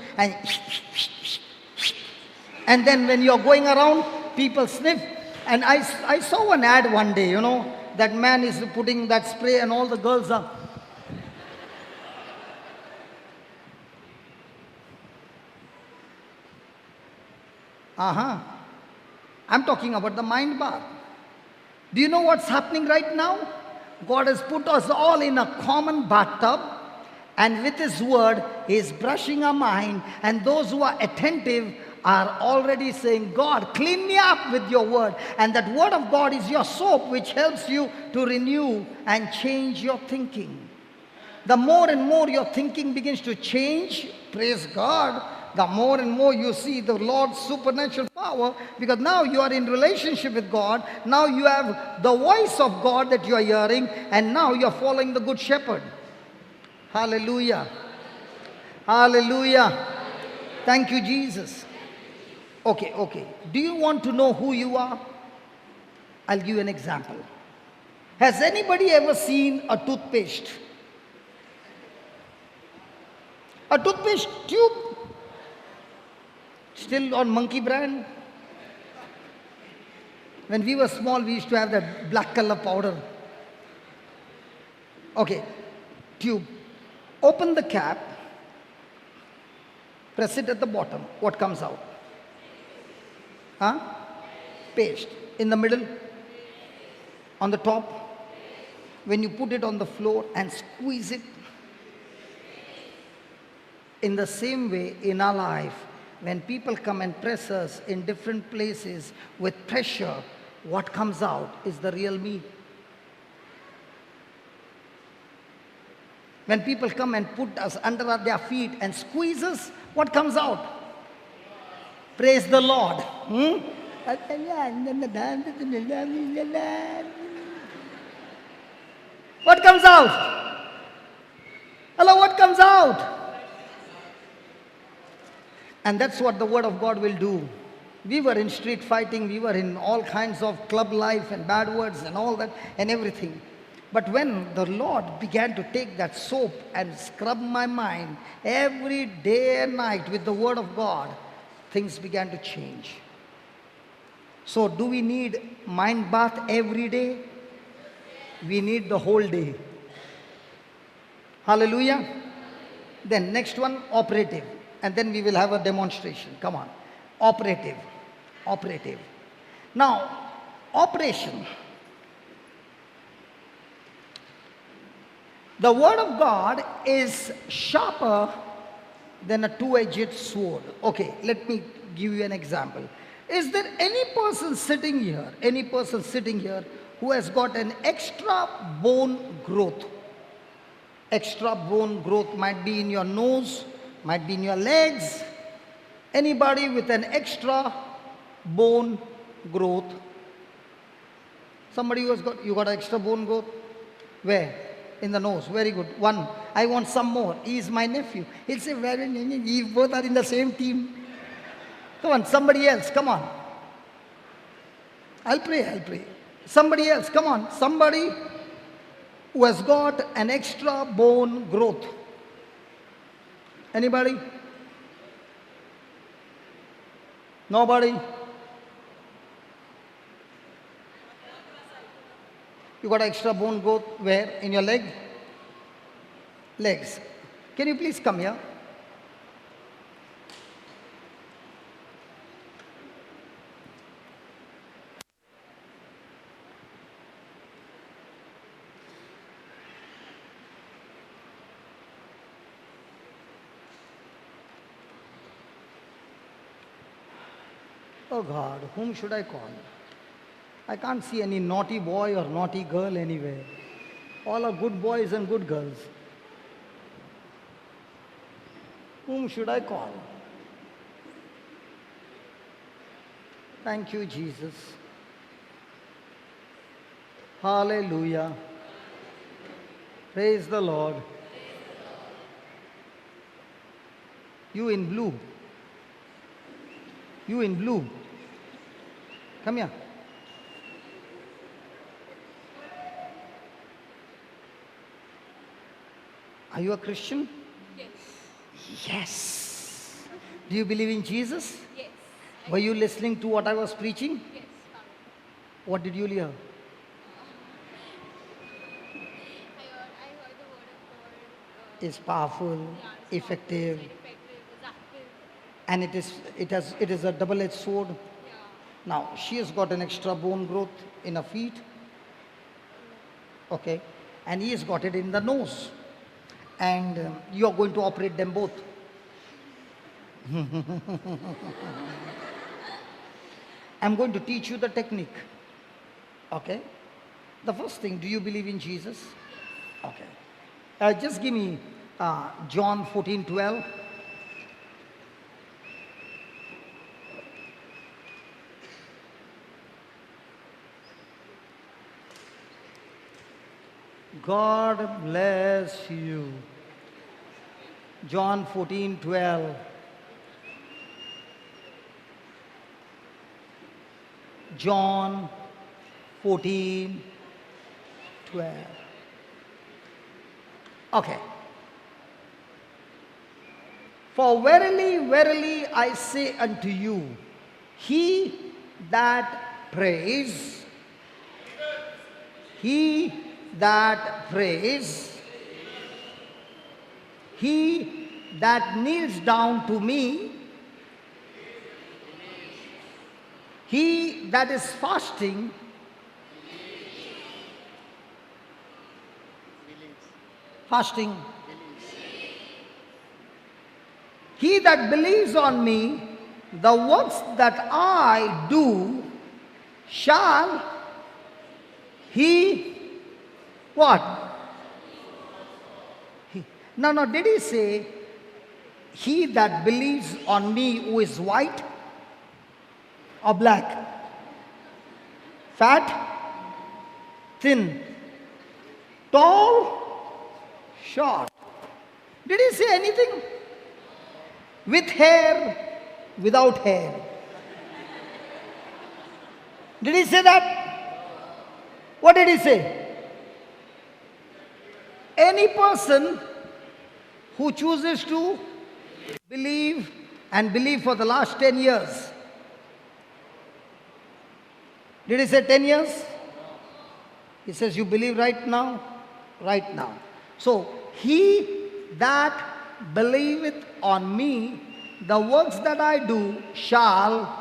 and then when you're going around, people sniff. And I saw an ad one day, that man is putting that spray and all the girls are. I'm talking about the mind bath. Do you know what's happening right now? God has put us all in a common bathtub, and with His word, He is brushing our mind, and those who are attentive are already saying, God, clean me up with your word. And that word of God is your soap, which helps you to renew and change your thinking. The more and more your thinking begins to change, praise God, the more and more you see the Lord's supernatural power, because now you are in relationship with God. Now you have the voice of God that you are hearing, and now you are following the Good Shepherd. Hallelujah. Hallelujah. Thank you, Jesus. Okay. Do you want to know who you are? I'll give you an example. Has anybody ever seen a toothpaste? A toothpaste tube? Still on Monkey brand? When we were small, we used to have that black color powder. Okay, tube. Open the cap, press it at the bottom. What comes out? Paste. In the middle? On the top? When you put it on the floor and squeeze it? In the same way, in our life, when people come and press us in different places with pressure, what comes out is the real me. When people come and put us under their feet and squeeze us, what comes out? Praise the Lord. What comes out? Hello, what comes out? And that's what the word of God will do. We were in street fighting, we were in all kinds of club life and bad words and all that and everything. But when the Lord began to take that soap and scrub my mind every day and night with the word of God, things began to change. So do we need mind bath every day? We need the whole day. Hallelujah. Then next one, operative. And then we will have a demonstration. Come on. Operative. Now, operation. The word of God is sharper than a two-edged sword. Okay, let me give you an example. Is there any person sitting here who has got an extra bone growth? Extra bone growth might be in your nose, might be in your legs. Anybody with an extra bone growth? Somebody who has got extra bone growth? Where? In the nose. Very good. One. I want some more. He is my nephew. He'll say, we both are in the same team. Come on, somebody else. Come on. I'll pray. Somebody else. Come on. Somebody who has got an extra bone growth. Anybody? Nobody? You got extra bone growth where? In your leg? Legs. Can you please come here? Oh God, whom should I call? I can't see any naughty boy or naughty girl anywhere. All are good boys and good girls. Whom should I call? Thank you, Jesus. Hallelujah. Praise the Lord. You in blue. You in blue. Come here. Are you a Christian? Yes. Yes. Do you believe in Jesus? Yes. Were you listening to what I was preaching? Yes. What did you hear? I heard the word of God. It's powerful, Yeah, effective, it's effective, it's active. and it is a double-edged sword. Yeah. Now she has got an extra bone growth in her feet. Okay, and he has got it in the nose. And you are going to operate them both. I'm going to teach you the technique. Okay? The first thing, do you believe in Jesus? Okay. Just give me John 14:12. God bless you. John 14:12. John 14:12. Okay. For verily, verily, I say unto you, he that prays, he that prays, he that kneels down to me, he that is fasting, he that believes on me, the works that I do, shall he what? No, did he say, he that believes on me who is white or black? Fat? Thin? Tall? Short? Did he say anything? With hair? Without hair? Did he say that? What did he say? Any person who chooses to believe and believe for the last 10 years. Did he say 10 years? He says you believe right now? Right now. So, he that believeth on me, the works that I do shall.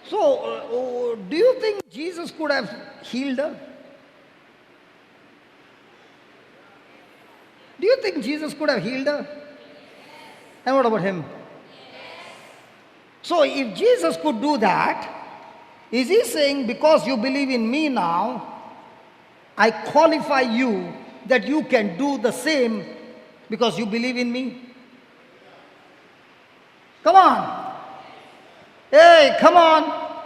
So, do you think Jesus could have healed her? Do you think Jesus could have healed her? And what about him? So if Jesus could do that, is he saying because you believe in me now, I qualify you that you can do the same because you believe in me? Come on. Hey, come on.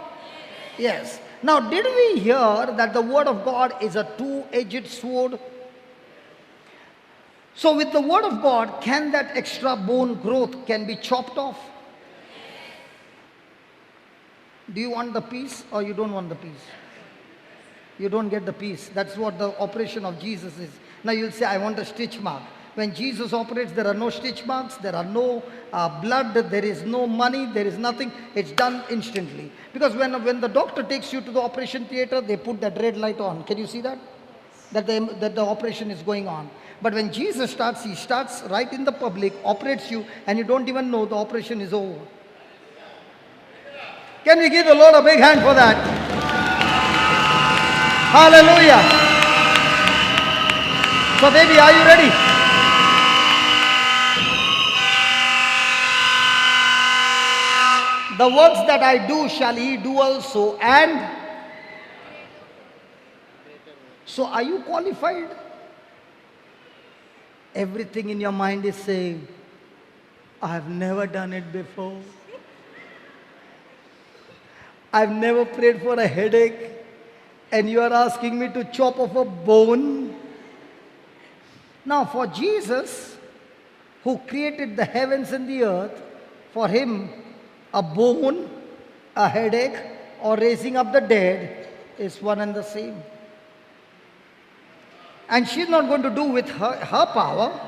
Yes. Now did we hear that the word of God is a two-edged sword? So with the word of God, can that extra bone growth can be chopped off? Do you want the peace or you don't want the peace? You don't get the peace. That's what the operation of Jesus is. Now you'll say, I want a stitch mark. When Jesus operates, there are no stitch marks, there are no blood, there is no money, there is nothing. It's done instantly. Because when the doctor takes you to the operation theater, they put that red light on. Can you see that? That the operation is going on. But when Jesus starts, he starts right in the public, operates you, and you don't even know the operation is over. Can we give the Lord a big hand for that? Hallelujah. So baby, are you ready? The works that I do shall he do also. And so are you qualified? Everything in your mind is saying, I have never done it before. I've never prayed for a headache. And you are asking me to chop off a bone. Now for Jesus, who created the heavens and the earth, for him, a bone, a headache, or raising up the dead is one and the same. And she's not going to do with her power.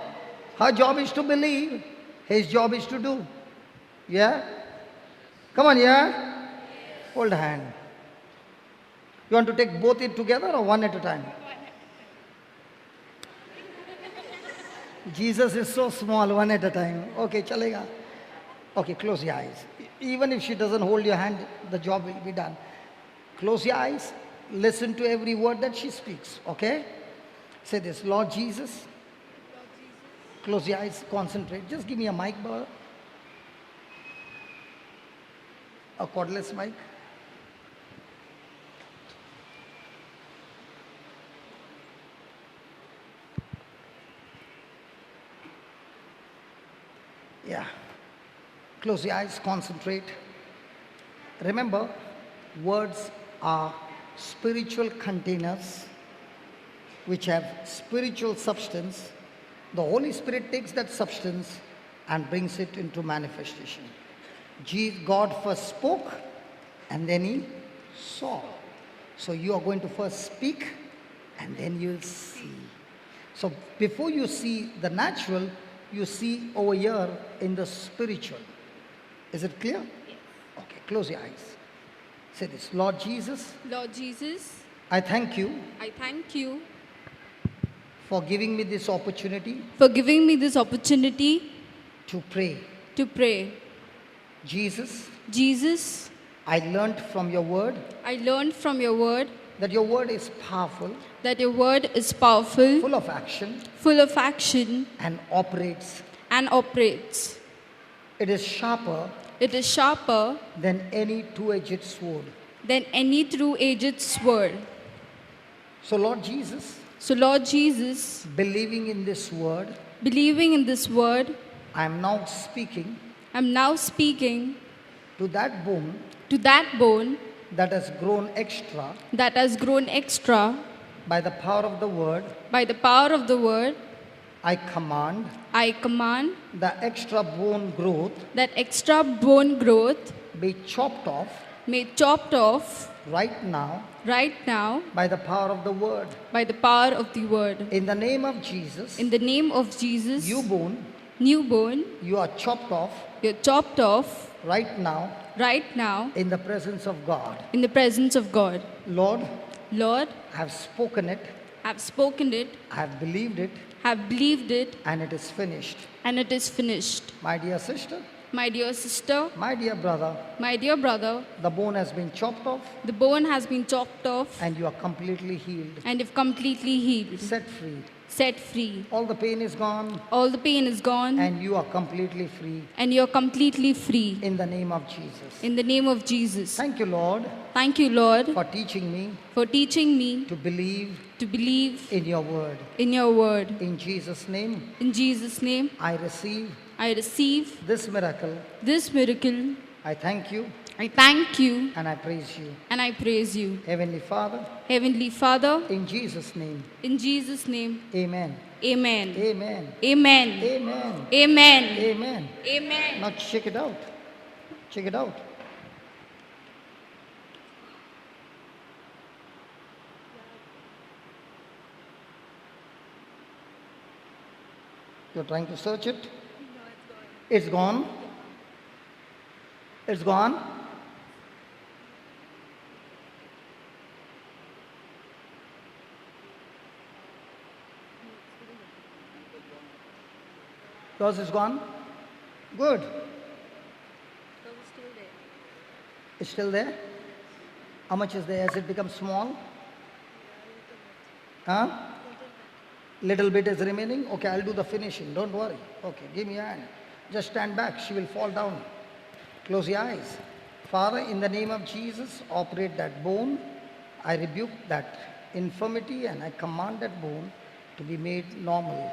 Her job is to believe. His job is to do. Yeah? Come on, yeah? Hold a hand. You want to take both it together or one at a time? Jesus is so small, one at a time. Okay, chalega. Okay, close your eyes. Even if she doesn't hold your hand, the job will be done. Close your eyes. Listen to every word that she speaks. Okay? Say this, Lord Jesus. Close your eyes, concentrate. Just give me a mic, brother. A cordless mic. Yeah. Close your eyes, concentrate. Remember, words are spiritual containers which have spiritual substance. The Holy Spirit takes that substance and brings it into manifestation. God first spoke and then he saw. So you are going to first speak and then you'll see. So before you see the natural, you see over here in the spiritual. Is it clear? Yes. Okay, close your eyes. Say this, Lord Jesus, Lord Jesus, I thank you I thank you for giving me this opportunity for giving me this opportunity to pray. to pray. Jesus, Jesus, I learned from your word I learned from your word that your word is powerful, that your word is powerful, full of action, full of action, and operates. and operates. It is sharper It is sharper than any two-edged sword. than any two-edged sword. So Lord Jesus, So, Lord Jesus, believing in this word, believing in this word, I am now speaking I'm now speaking to that bone to that bone that has grown extra that has grown extra by the power of the word. by the power of the word. I command I command the extra bone growth that extra bone growth be chopped off may chopped off right now right now by the power of the word. by the power of the word. In the name of Jesus, In the name of Jesus, you bone, new bone, you are chopped off you're chopped off right now right now in the presence of God. in the presence of God. Lord, Lord, I have spoken it, I've spoken it, I have believed it, have believed it, and it is finished. and it is finished. My dear sister, My dear sister, my dear brother, my dear brother, the bone has been chopped off the bone has been chopped off and you are completely healed, and if completely healed, set free. set free. All the pain is gone All the pain is gone and you are completely free and you're completely free. in the name of Jesus. In the name of Jesus. Thank you, Lord, Thank you, Lord, for teaching me for teaching me to believe to believe in your word. in your word. In Jesus' name, In Jesus' name, I receive I receive this miracle. this miracle. I thank you I thank you and I praise you. and I praise you. Heavenly Father, Heavenly Father, in Jesus' name, in Jesus' name, amen. amen. Amen. Amen. Amen. Amen. Amen. Amen. Now check it out. Check it out. You're trying to search it? It's gone. It's gone. Yours is gone? Good. It's still there? How much is there? Has it become small? Huh? Little bit is remaining? Okay, I'll do the finishing. Don't worry. Okay, give me a hand. Just stand back. She will fall down. Close your eyes. Father, in the name of Jesus, operate that bone. I rebuke that infirmity and I command that bone to be made normal,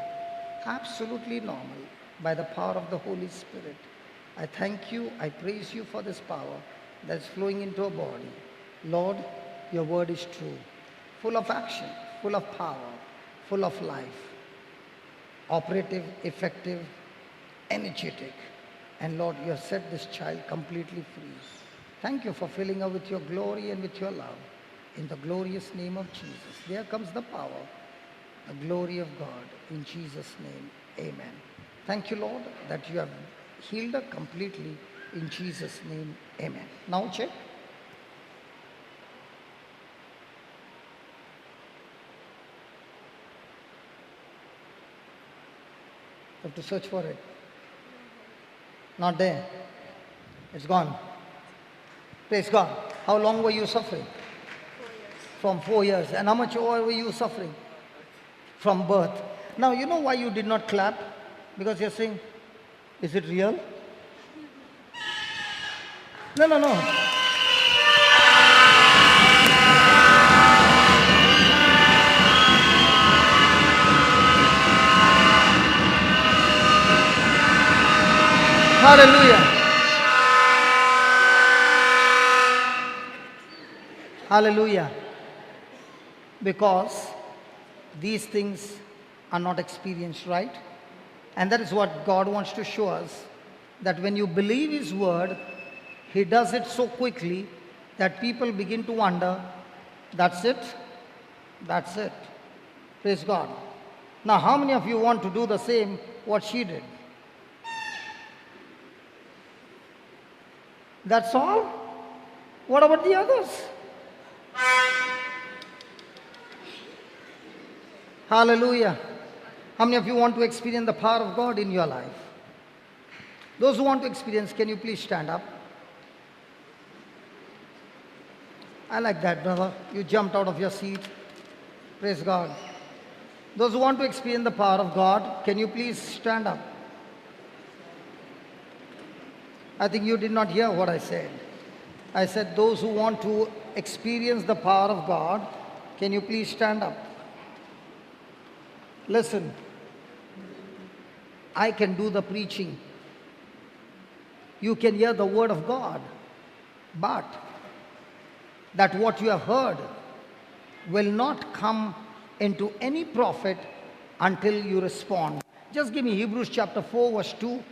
absolutely normal, by the power of the Holy Spirit. I thank you, I praise you for this power that's flowing into our body. Lord, your word is true, full of action, full of power, full of life, operative, effective, energetic. And Lord, you have set this child completely free. Thank you for filling her with your glory and with your love. In the glorious name of Jesus. There comes the power, the glory of God. In Jesus' name, amen. Thank you, Lord, that you have healed her completely. In Jesus' name, amen. Now check. You have to search for it. Not there. It's gone. Praise God. How long were you suffering? 4 years. From 4 years. And how much were you suffering? From birth. Now, you know why you did not clap? Because you're saying, is it real? No, no, no. Hallelujah. Hallelujah. Because these things are not experienced, right? And that is what God wants to show us, that when you believe His word, He does it so quickly that people begin to wonder, that's it? That's it. Praise God. Now, how many of you want to do the same what she did? That's all? What about the others? Hallelujah. How many of you want to experience the power of God in your life? Those who want to experience, can you please stand up? I like that, brother. You jumped out of your seat. Praise God. Those who want to experience the power of God, can you please stand up? I think you did not hear what I said. I said those who want to experience the power of God, can you please stand up? Listen, I can do the preaching. You can hear the word of God. But that what you have heard will not come into any profit until you respond. Just give me Hebrews chapter 4 verse 2.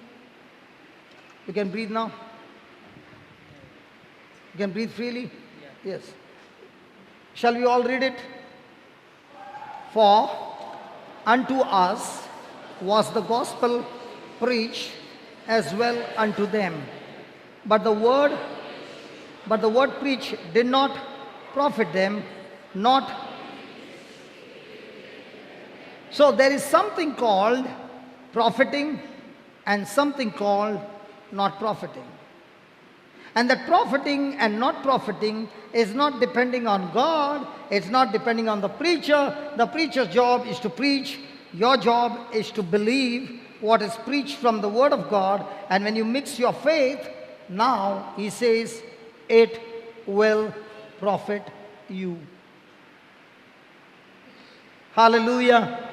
You can breathe now? You can breathe freely? Yes. Shall we all read it? For unto us was the gospel preached as well unto them. But the word preached did not profit them, not. So there is something called profiting and something called not profiting. And that profiting and not profiting is not depending on God, it's not depending on the preacher. The preacher's job is to preach, your job is to believe what is preached from the Word of God. And when you mix your faith, now he says, it will profit you. Hallelujah.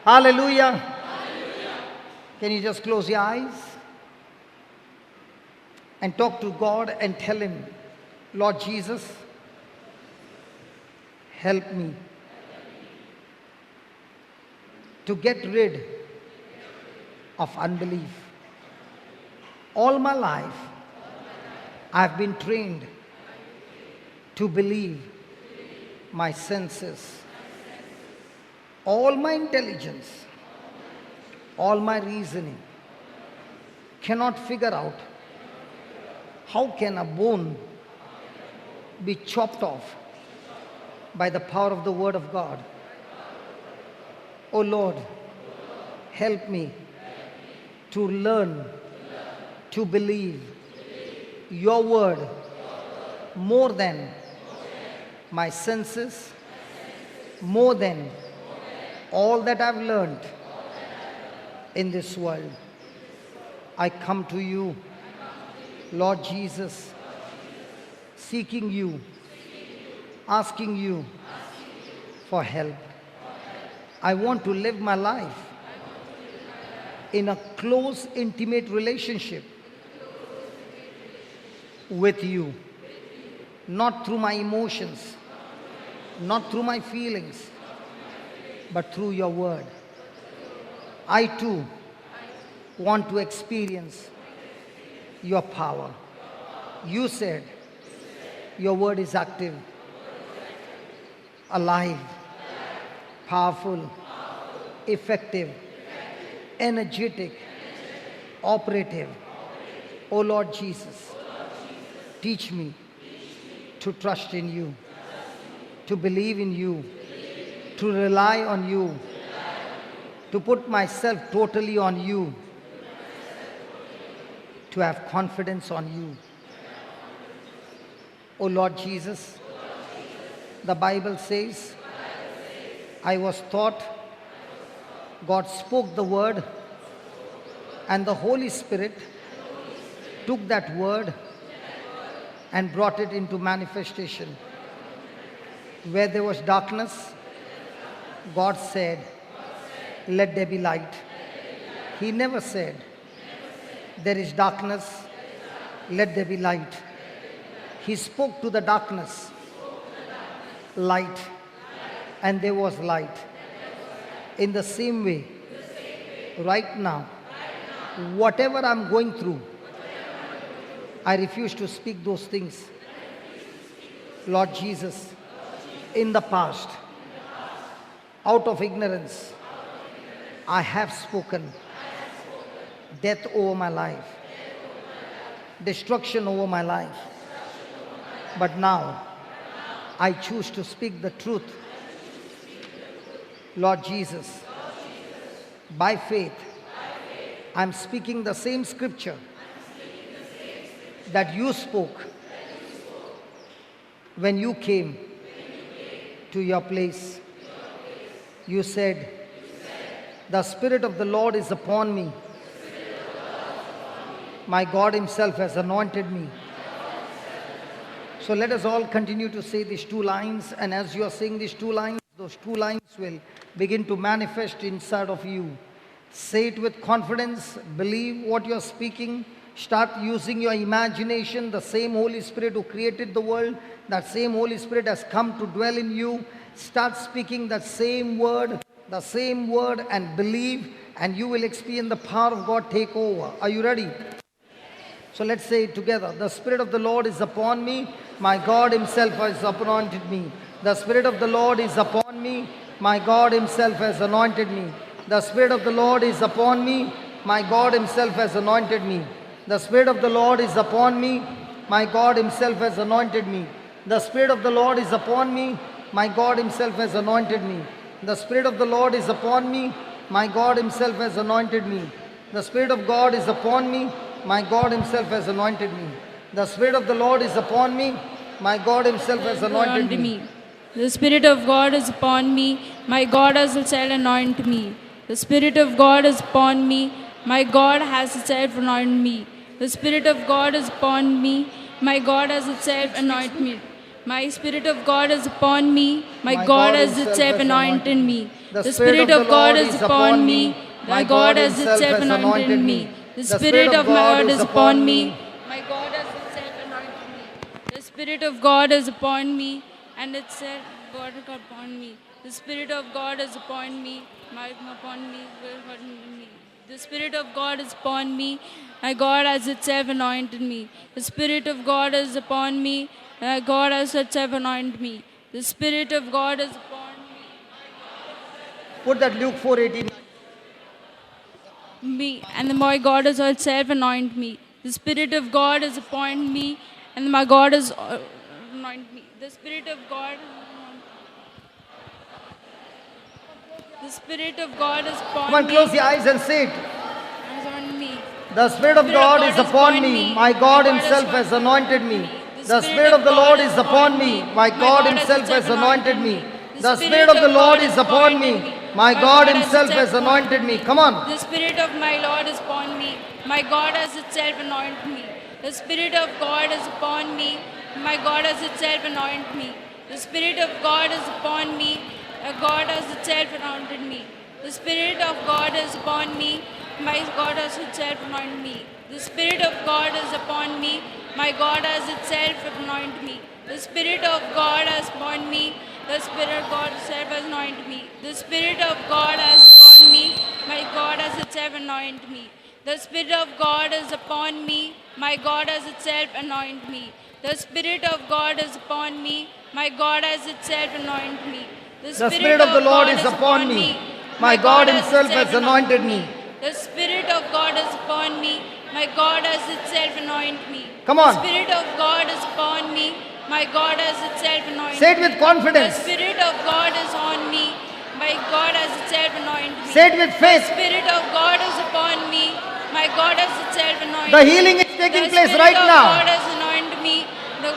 Hallelujah. Hallelujah. Can you just close your eyes and talk to God and tell Him, Lord Jesus, help me to get rid of unbelief. All my life, I've been trained to believe my senses. All my intelligence, all my reasoning cannot figure out how can a bone be chopped off by the power of the Word of God. Oh Lord, help me to learn to believe your word more than my senses, more than all that I've learned in this world. I come to you Lord Jesus, seeking you, asking you for help. I want to live my life in a close, intimate relationship with you, not through my emotions, not through my feelings, but through your word. I too want to experience your power. You said your word is active, alive, powerful, effective, energetic, operative. Oh Lord Jesus, teach me to trust in you, to believe in you, to rely on you, to put myself totally on you, to have confidence on you. Oh Lord Jesus, the Bible says, I was taught, God spoke the word, and the Holy Spirit took that word and brought it into manifestation. Where there was darkness, God said, let there be light. He never said, there is darkness, let there be light. He spoke to the darkness, light, and there was light. In the same way, right now, whatever I'm going through, I refuse to speak those things. Lord Jesus, in the past, out of ignorance, I have spoken death over my life, destruction over my life. But now, I choose to speak the truth. Lord Jesus, by faith, I'm speaking the same scripture that you spoke when you came to your place. You said, the Spirit of the Lord is upon me. My God Himself has anointed me. So let us all continue to say these two lines, and as you are saying these two lines, those two lines will begin to manifest inside of you. Say it with confidence, believe what you are speaking, start using your imagination. The same Holy Spirit who created the world, that same Holy Spirit has come to dwell in you. Start speaking that same word, and believe, and you will experience the power of God take over. Are you ready? So let's say it together. The Spirit of the Lord is upon me. My God Himself has anointed me. The Spirit of the Lord is upon me. My God Himself has anointed me. The Spirit of the Lord is upon me. My God Himself has anointed me. The Spirit of the Lord is upon me. My God Himself has anointed me. The Spirit of the Lord is upon me. My God Himself has anointed me. The Spirit of the Lord is upon me. My God Himself has anointed me. The Spirit of God is upon me. My God Himself has anointed me. The Spirit of the Lord is upon me. My God Himself has anointed me. The Spirit of God is upon me. My God has Himself anointed me. The Spirit of God is upon me. My God has Himself anointed me. The Spirit of God is upon me. My God has Himself anointed me. My Spirit of God is upon me. My God has Himself anointed me. The Spirit of God is upon me. My God has Himself anointed me. The Spirit of God is upon me. My God has Himself anointed me. The Spirit of God is upon me, and it said, God is upon me. The Spirit of God is upon me. Upon me. The Spirit of God is upon me. My God has itself anointed me. The Spirit of God is upon me. My God has itself anointed me. The Spirit of God is upon Put that Luke 4:18. me, and my God has itself anointed me. The Spirit of God is upon me, and my God has anointed me. The Spirit of God. The Spirit of God is upon Come on, me. close your eyes and say it. Is on me. The Spirit of God is upon me. My God Himself has anointed me. The Spirit of the Lord is upon me. My God Himself has anointed me. The Spirit of the Lord is upon me. My God Himself has anointed me. Come on. The Spirit of my Lord is upon me. My God has itself anointed me. The Spirit of God is upon me. My God has itself anointed me. The Spirit of God is upon me. God has itself anointed me. The Spirit of God is upon me. My God has itself anointed me. The Spirit of God is upon me. My God has itself anointed me. The Spirit of God has upon me. The Spirit of God itself has anointed me. The Spirit of God has upon me. My God has itself anointed me. The Spirit of God is upon me. My God has itself anointed me. The Spirit of God is upon me. My God has itself anointed me. The Spirit of the Lord is upon me. My God Himself has anointed me. The Spirit of God is upon me. My God has itself anointed me. Come on. The Spirit of God is upon me. My God has itself anointed me. Say it with confidence. The Spirit of God is on me. My God has itself anointed me. Say it with faith. The Spirit of God is upon me. My God has itself anointed me. The healing is taking place right The Spirit of now. God has anointed me.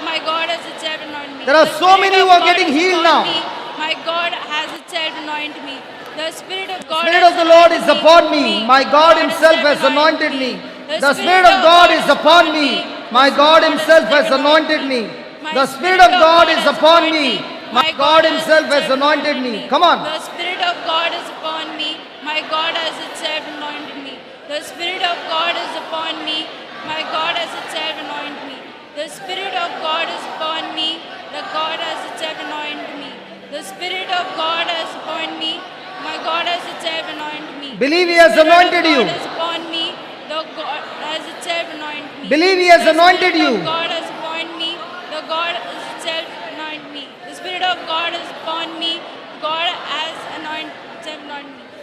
My God has itself anointed me. There are The so Spirit many of who are God getting is healed upon now. me. My God has itself anointed me. The Spirit of God Spirit has of the Lord anointed is upon me. My God Himself has itself anointed me. The Spirit of God is upon me. My God Himself has anointed me. The Spirit of God is upon me. My God Himself has anointed me. Come on. The Spirit of God is upon me. My God has itself anointed me. The Spirit of God is upon me. My God has itself anointed me. The Spirit of God is upon me. The God has itself anointed me. The Spirit of God is upon me. My God has itself anointed me. Believe He has anointed you. The Spirit of God is upon me. The God has itself anointed me. Believe He has anointed you. The Spirit of God is upon me. The God has itself anointed me. The Spirit of God is upon me. God has itself anointed me.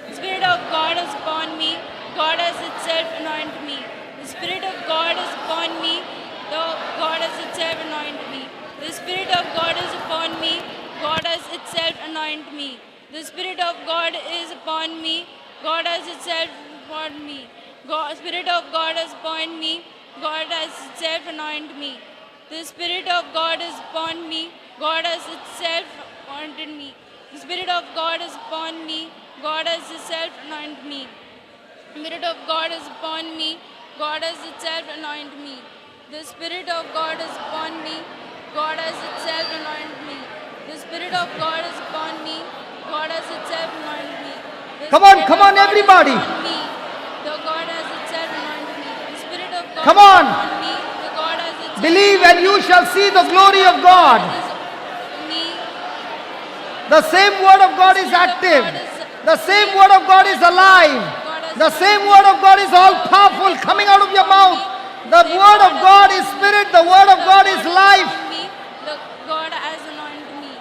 The Spirit of God is upon me. God has itself anointed me. The Spirit of God is upon me. The God has itself anointed me. The Spirit of God is upon me. God has itself anointed me. The Spirit of God is upon me. God has itself upon me. Spirit of God is upon me. God has itself anointed me. The Spirit of God is upon me. God has itself anointed me. The Spirit of God is upon me. God has itself anointed me. The Spirit of God is upon me. God has itself anointed me. The Spirit of God is upon me. God has itself anointed me. The Spirit of God is upon me. God has itself anointed me. Come on, everybody. The God has itself anointed me. The Spirit of God Come on. is upon me. The God has itself Believe and you shall see the glory of God. me. The same Word of God is active. The same Word of God is alive. The same Word of God is all powerful coming out of your mouth. The Word of God is spirit. The Word of God is life. The God has anointed me.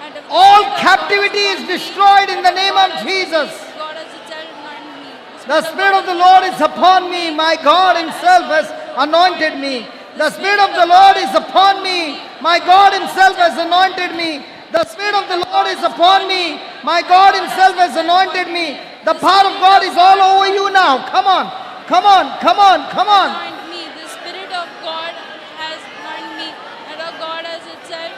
And the All Spirit of captivity God is upon me. destroyed in the name of God has- Jesus. God has itself anointed me. The Spirit of the Lord is upon me. My God Himself has anointed me. The Spirit of the Lord is upon me. My God Himself has anointed me. The Spirit of the Lord is upon me. My God Himself has anointed me. The power of God is all over you now. Come on. Come on. Come on. Come on. Anoint me. The Spirit of God has anointed me. And the God has itself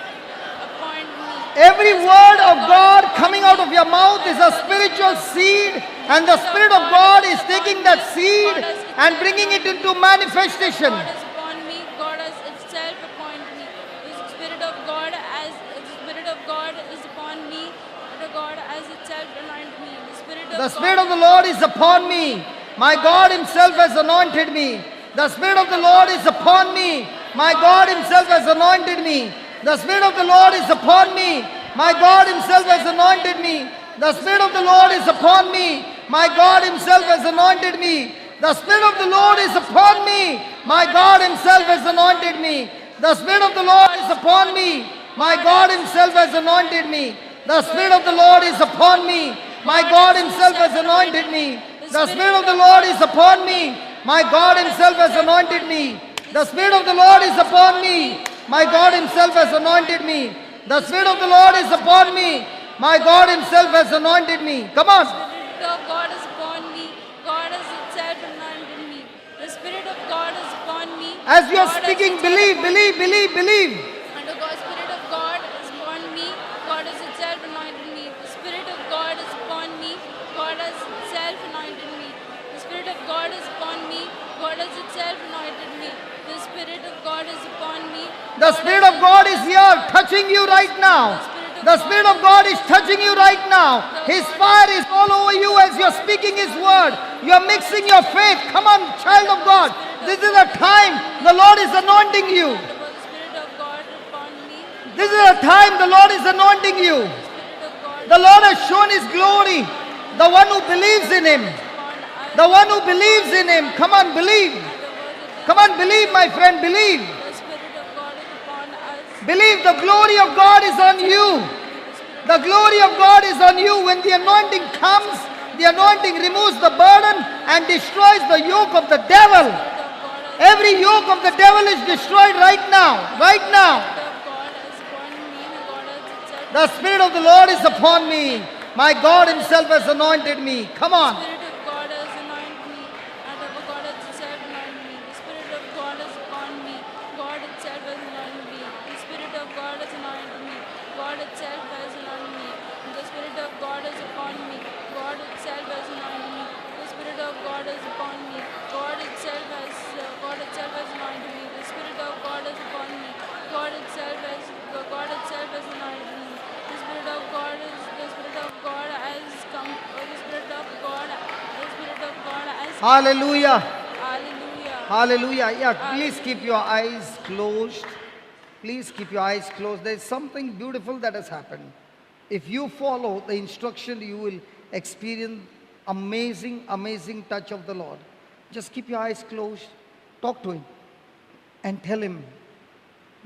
appointed me. Every word of God coming out of your mouth is a spiritual seed, and the Spirit of God is taking that seed and bringing it into manifestation. God is upon me. God has itself appointed me. The Spirit of God is upon me. The God has itself anointed me. The Spirit of the Lord is upon me. My God Himself has anointed me. The Spirit of the Lord is upon me. My God Himself has anointed me. The Spirit of the Lord is upon me. My God Himself has anointed me. The Spirit of the Lord is upon me. My God Himself has anointed me. The Spirit of the Lord is upon me. My God Himself has anointed me. The Spirit of the Lord is upon me. My God Himself has anointed me. The Spirit of the Lord is upon me. My God Himself has anointed me. The Spirit of the Lord is upon me. My God Himself has anointed me. The Spirit of the Lord is upon me. My God Himself has anointed me. The Spirit of the Lord is upon me. My God Himself has anointed me. Come on. The Spirit of God is upon me. God has itself anointed me. The Spirit of God is upon me. As you are God has speaking, itself believe, appointed believe, me. believe, believe. And the Spirit of God is upon me. God has itself anointed me. The Spirit of God is upon me. God has itself anointed me. The Spirit of God is upon me. God has itself anointed me. The Spirit of God is upon me. The Spirit of God is here touching you right now. The Spirit of God is touching you right now. His fire is all over you as you're speaking His word. You're mixing your faith. Come on, child of God. This is a time the Lord is anointing you. The Spirit of God upon me. This is a time the Lord is anointing you. Spirit of God The Lord has shown His glory. The one who believes in Him. upon us. The one who believes in Him. Come on, believe. Come on, believe, my friend, believe. The Spirit of God is upon us. Believe the glory of God is on you. The glory of God is on you. When the anointing comes, the anointing removes the burden and destroys the yoke of the devil. Every yoke of the devil is destroyed right now. Right now. God is upon me. God has itself. The Spirit of the Lord is upon me. My God Himself has anointed me. Come on. Spirit of God has anointed me. And our God has itself anointed me. The Spirit of God is upon me. God itself has anointed me. The Spirit of God has anointed me. God itself has anointed me. The Spirit of God is upon me. God itself has anointed me. The Spirit of God is upon me. God itself has anointed me. The Spirit of God is upon me. God itself has anointed me. The Spirit of God has come. The Spirit of God has come. Hallelujah. Hallelujah. Hallelujah. Yeah, please keep your eyes closed. Please keep your eyes closed. There is something beautiful that has happened. If you follow the instruction, you will experience amazing, amazing touch of the Lord. Just keep your eyes closed. Talk to Him and tell Him,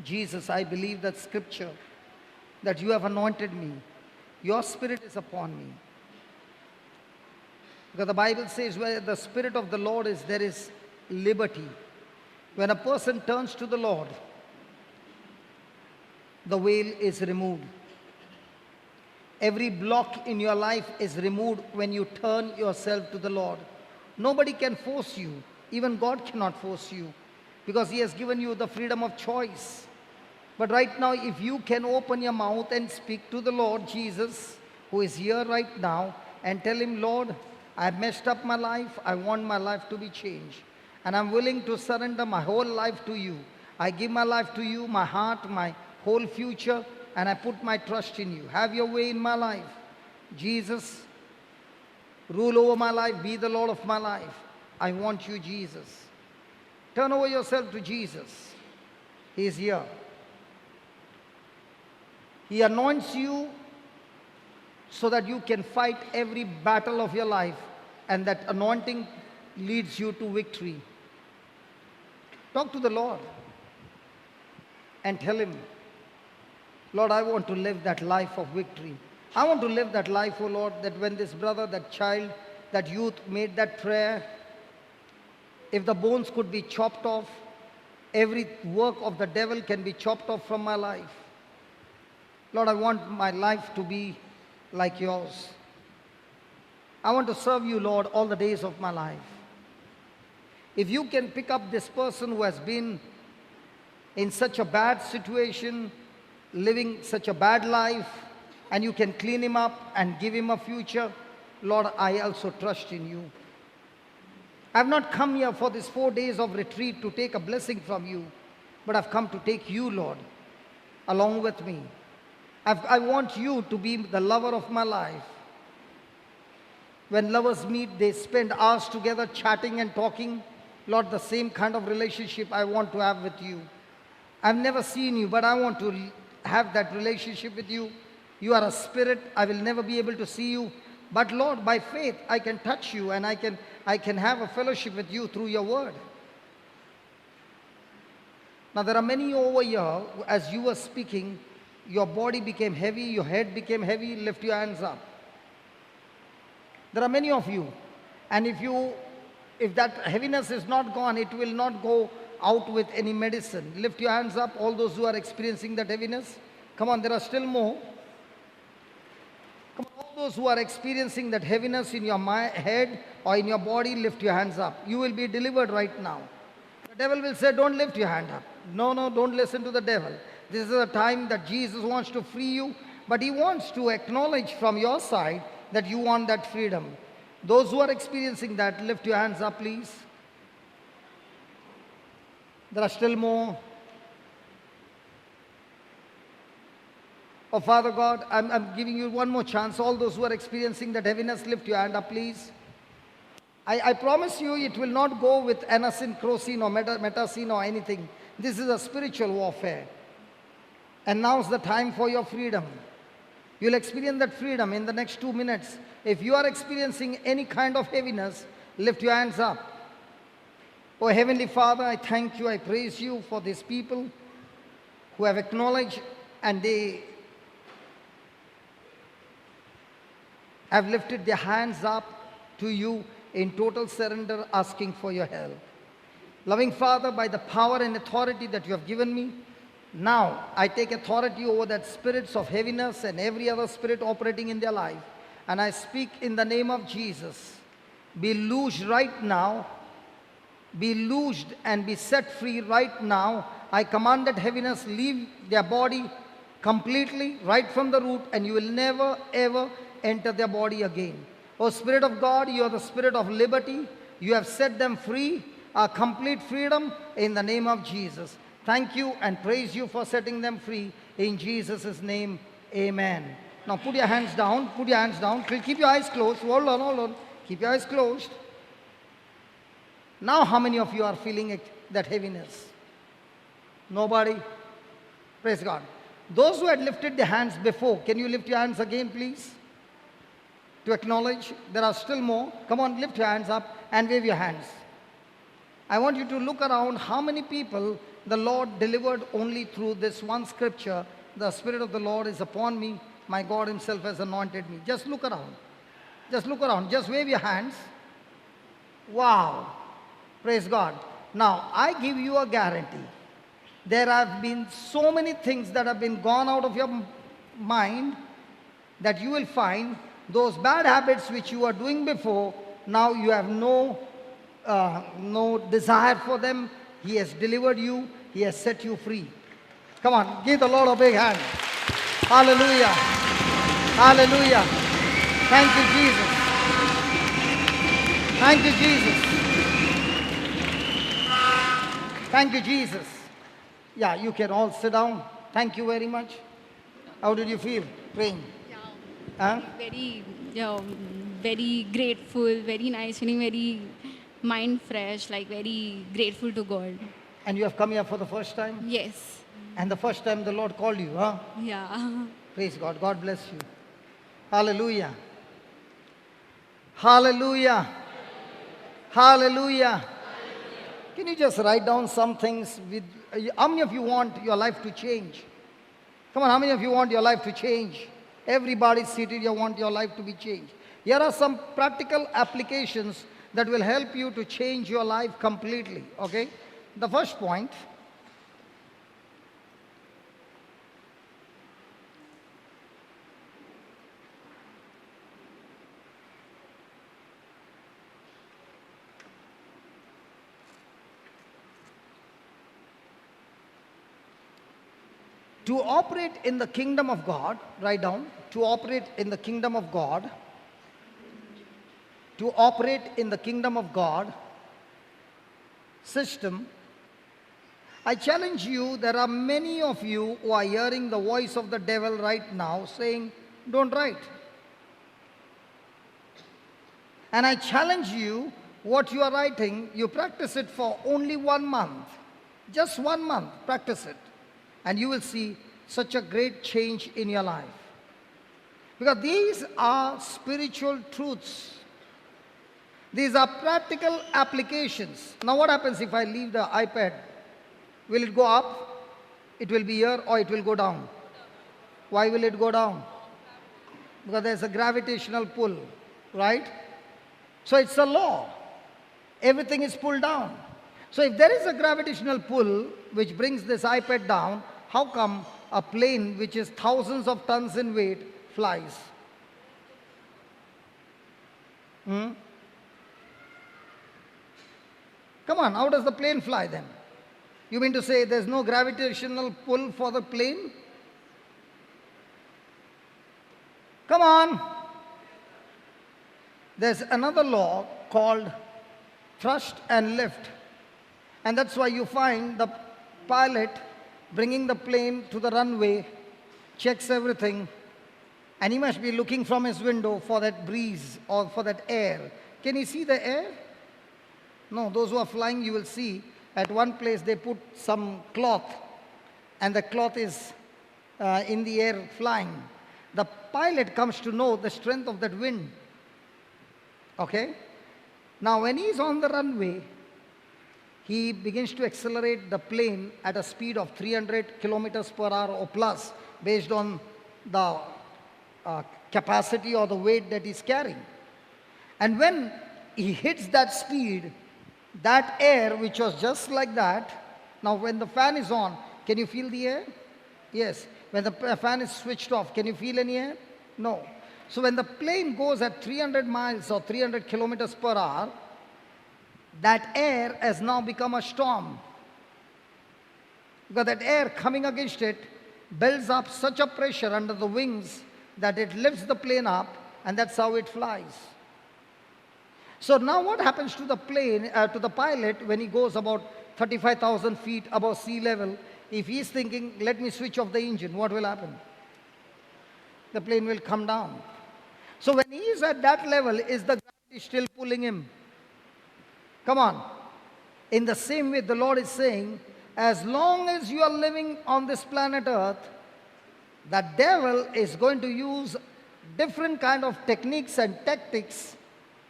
Jesus, I believe that scripture that you have anointed me. Your Spirit is upon me. Because the Bible says where the Spirit of the Lord is, there is liberty. When a person turns to the Lord, the veil is removed. Every block in your life is removed when you turn yourself to the Lord. Nobody can force you. Even God cannot force you, because He has given you the freedom of choice. But right now, if you can open your mouth and speak to the Lord Jesus, who is here right now, and tell Him, Lord, I messed up my life. I want my life to be changed. And I'm willing to surrender my whole life to you. I give my life to you, my heart, my whole future, and I put my trust in you. Have your way in my life. Jesus, rule over my life. Be the Lord of my life. I want you, Jesus. Turn over yourself to Jesus. He is here. He anoints you so that you can fight every battle of your life, and that anointing leads you to victory. Talk to the Lord and tell Him, Lord, I want to live that life of victory. I want to live that life, oh Lord, that when this brother, that child, that youth made that prayer, if the bones could be chopped off, every work of the devil can be chopped off from my life. Lord, I want my life to be like yours. I want to serve you, Lord, all the days of my life. If you can pick up this person who has been in such a bad situation, living such a bad life, and you can clean him up and give him a future, Lord, I also trust in you. I have not come here for these 4 days of retreat to take a blessing from you, but I've come to take you, Lord, along with me. I want you to be the lover of my life. When lovers meet, they spend hours together chatting and talking. Lord, the same kind of relationship I want to have with you. I've never seen you, but I want to have that relationship with you. You are a spirit. I will never be able to see you. But Lord, by faith, I can touch you, and I can have a fellowship with you through your word. Now, there are many over here, as you were speaking, your body became heavy, your head became heavy. Lift your hands up. There are many of you. And if that heaviness is not gone, it will not go out with any medicine. Lift your hands up, all those who are experiencing that heaviness. Come on, there are still more. Come on, all those who are experiencing that heaviness in your head or in your body, lift your hands up. You will be delivered right now. The devil will say, don't lift your hand up. No, don't listen to the devil. This is a time that Jesus wants to free you, but He wants to acknowledge from your side that you want that freedom. Those who are experiencing that, lift your hands up, please. There are still more. Oh, Father God, I'm giving you one more chance. All those who are experiencing that heaviness, lift your hand up, please. I promise you it will not go with anacin, crocin or metacin or anything. This is a spiritual warfare. And now's the time for your freedom. You'll experience that freedom in the next 2 minutes. If you are experiencing any kind of heaviness, lift your hands up. Oh, Heavenly Father, I thank you, I praise you for these people who have acknowledged and they have lifted their hands up to you in total surrender, asking for your help. Loving Father, by the power and authority that you have given me, now I take authority over that spirits of heaviness and every other spirit operating in their life. And I speak in the name of Jesus. Be loosed right now. Be loosed and be set free right now. I command that heaviness leave their body completely, right from the root, and you will never ever enter their body again. Oh Spirit of God, you are the Spirit of liberty. You have set them free, a complete freedom in the name of Jesus. Thank you and praise you for setting them free. In Jesus' name, amen. Now put your hands down, put your hands down. Keep your eyes closed. Hold on, hold on. Keep your eyes closed. Now how many of you are feeling that heaviness? Nobody? Praise God. Those who had lifted their hands before, can you lift your hands again, please? To acknowledge, there are still more. Come on, lift your hands up and wave your hands. I want you to look around how many people the Lord delivered only through this one scripture. The Spirit of the Lord is upon me. My God himself has anointed me. Just look around. Just look around. Just wave your hands. Wow. Praise God. Now, I give you a guarantee. There have been so many things that have been gone out of your mind that you will find those bad habits which you were doing before, now you have no desire for them. He has delivered you. He has set you free. Come on, give the Lord a big hand. Hallelujah. Hallelujah. Thank you, Jesus. Thank you, Jesus. Thank you, Jesus. Yeah, you can all sit down. Thank you very much. How did you feel praying? Huh? Very grateful, very nice, feeling very mind fresh, like very grateful to God. And you have come here for the first time? Yes. And the first time the Lord called you, huh? Yeah. Praise God. God bless you. Hallelujah. Hallelujah. Hallelujah. Can you just write down some things? How many of you want your life to change? Come on, how many of you want your life to change? Everybody seated here want your life to be changed. Here are some practical applications that will help you to change your life completely, okay? The first point, to operate in the kingdom of God, write down, to operate in the kingdom of God, to operate in the kingdom of God system, I challenge you, there are many of you who are hearing the voice of the devil right now saying, don't write. And I challenge you, what you are writing, you practice it for only 1 month. Just 1 month, practice it. And you will see such a great change in your life. Because these are spiritual truths. These are practical applications. Now what happens if I leave the iPad? Will it go up? It will be here, or it will go down? Why will it go down? Because there's a gravitational pull, right? So it's a law. Everything is pulled down. So if there is a gravitational pull which brings this iPad down, how come a plane which is thousands of tons in weight flies? Come on, how does the plane fly then? You mean to say there's no gravitational pull for the plane? Come on. There's another law called thrust and lift. And that's why you find the pilot bringing the plane to the runway, checks everything, and he must be looking from his window for that breeze or for that air. Can you see the air? No, those who are flying, you will see at one place they put some cloth, and the cloth is in the air flying. The pilot comes to know the strength of that wind. Okay? Now, when he is on the runway, he begins to accelerate the plane at a speed of 300 kilometers per hour or plus, based on the capacity or the weight that he's carrying. And when he hits that speed, that air, which was just like that, now when the fan is on, can you feel the air? Yes. When the fan is switched off, can you feel any air? No. So when the plane goes at 300 miles or 300 kilometers per hour, that air has now become a storm. Because that air coming against it builds up such a pressure under the wings that it lifts the plane up, and that's how it flies. So now what happens to the plane, to the pilot, when he goes about 35,000 feet above sea level? If he's thinking, let me switch off the engine, what will happen? The plane will come down. So when he is at that level, is the gravity still pulling him? Come on. In the same way, the Lord is saying, as long as you are living on this planet Earth, the devil is going to use different kind of techniques and tactics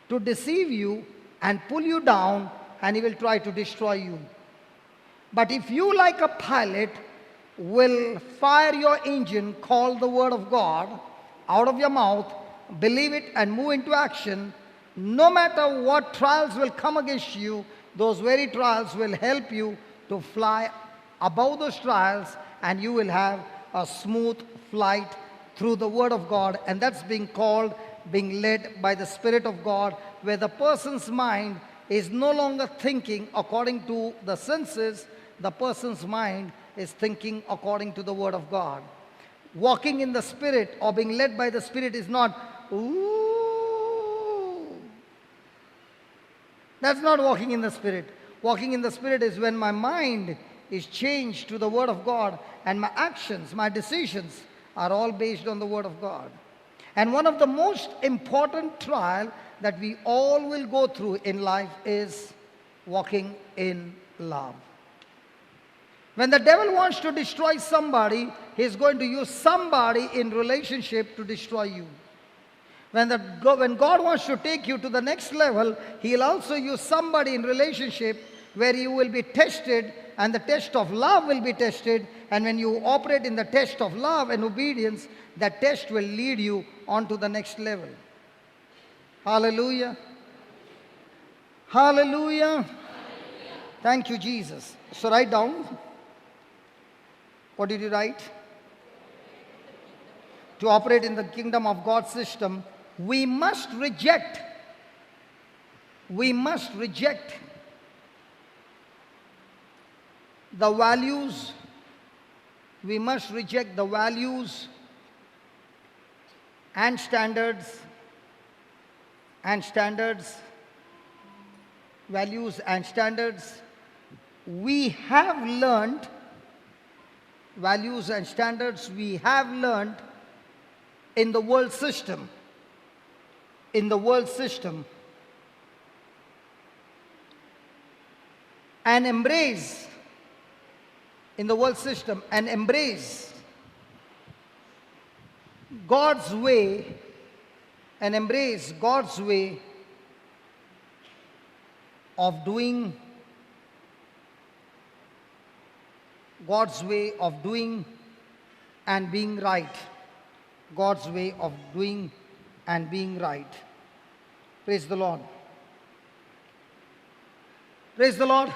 to deceive you and pull you down, and he will try to destroy you. But if you, like a pilot, will fire your engine, call the word of God out of your mouth, believe it and move into action, no matter what trials will come against you, those very trials will help you to fly above those trials, and you will have a smooth flight through the word of God. And that's being called being led by the Spirit of God, where the person's mind is no longer thinking according to the senses. The person's mind is thinking according to the word of God. Walking in the Spirit or being led by the Spirit is not, ooh. That's not walking in the Spirit. Walking in the Spirit is when my mind is changed to the word of God, and my actions, my decisions are all based on the word of God. And one of the most important trial that we all will go through in life is walking in love. When the devil wants to destroy somebody, he's going to use somebody in relationship to destroy you. When God wants to take you to the next level, he'll also use somebody in relationship where you will be tested, and the test of love will be tested. And when you operate in the test of love and obedience, that test will lead you on to the next level. Hallelujah. Hallelujah. Hallelujah. Thank you, Jesus. So write down. What did you write? To operate in the kingdom of God's system, we must reject the values. We must reject the values and standards, values and standards we have learned, values and standards we have learned in the world system. In the world system. And embrace, in the world system, and embrace God's way, and embrace God's way of doing, God's way of doing and being right. God's way of doing and being right. Praise the Lord. Praise the Lord.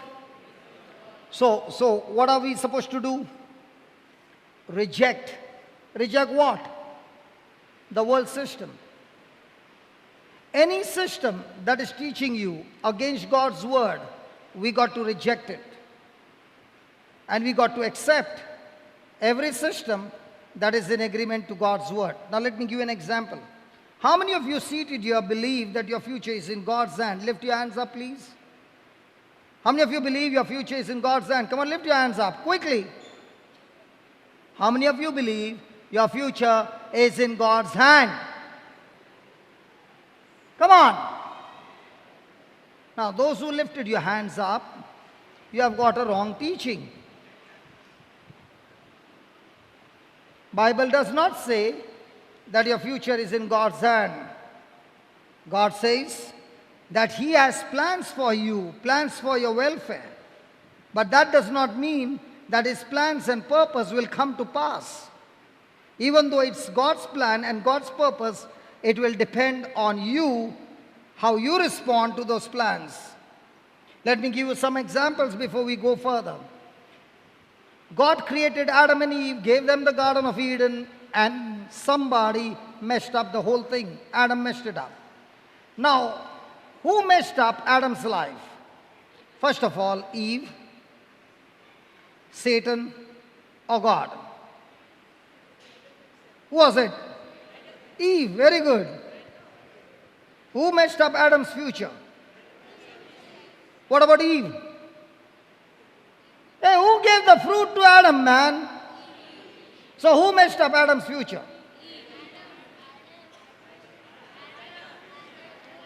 So what are we supposed to do? Reject. Reject what? The world system. Any system that is teaching you against God's word, we got to reject it. And we got to accept every system that is in agreement to God's word. Now let me give you an example. How many of you seated here believe that your future is in God's hand? Lift your hands up, please. How many of you believe your future is in God's hand? Come on, lift your hands up quickly. How many of you believe your future is in God's hand? Come on. Now, those who lifted your hands up, you have got a wrong teaching. Bible does not say that your future is in God's hand. God says that He has plans for you, plans for your welfare. But that does not mean that His plans and purpose will come to pass. Even though it's God's plan and God's purpose, it will depend on you, how you respond to those plans. Let me give you some examples before we go further. God created Adam and Eve, gave them the Garden of Eden, and somebody messed up the whole thing. Adam messed it up. Now, who messed up Adam's life? First of all, Eve, Satan, or God? Who was it? Eve, very good. Who messed up Adam's future? What about Eve? Hey, who gave the fruit to Adam, man? So who messed up Adam's future?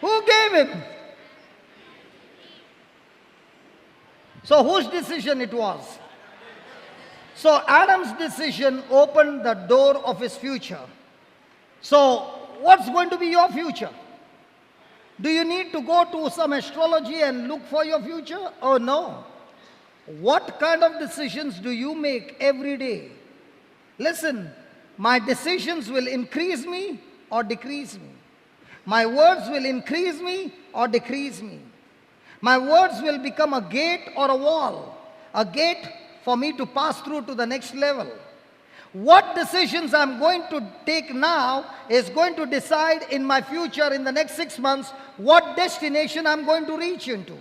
Who gave him? So whose decision it was? So Adam's decision opened the door of his future. So what's going to be your future? Do you need to go to some astrology and look for your future? Oh no. What kind of decisions do you make every day? Listen, my decisions will increase me or decrease me. My words will increase me or decrease me. My words will become a gate or a wall. A gate for me to pass through to the next level. What decisions I'm going to take now is going to decide in my future, in the next 6 months, what destination I'm going to reach into.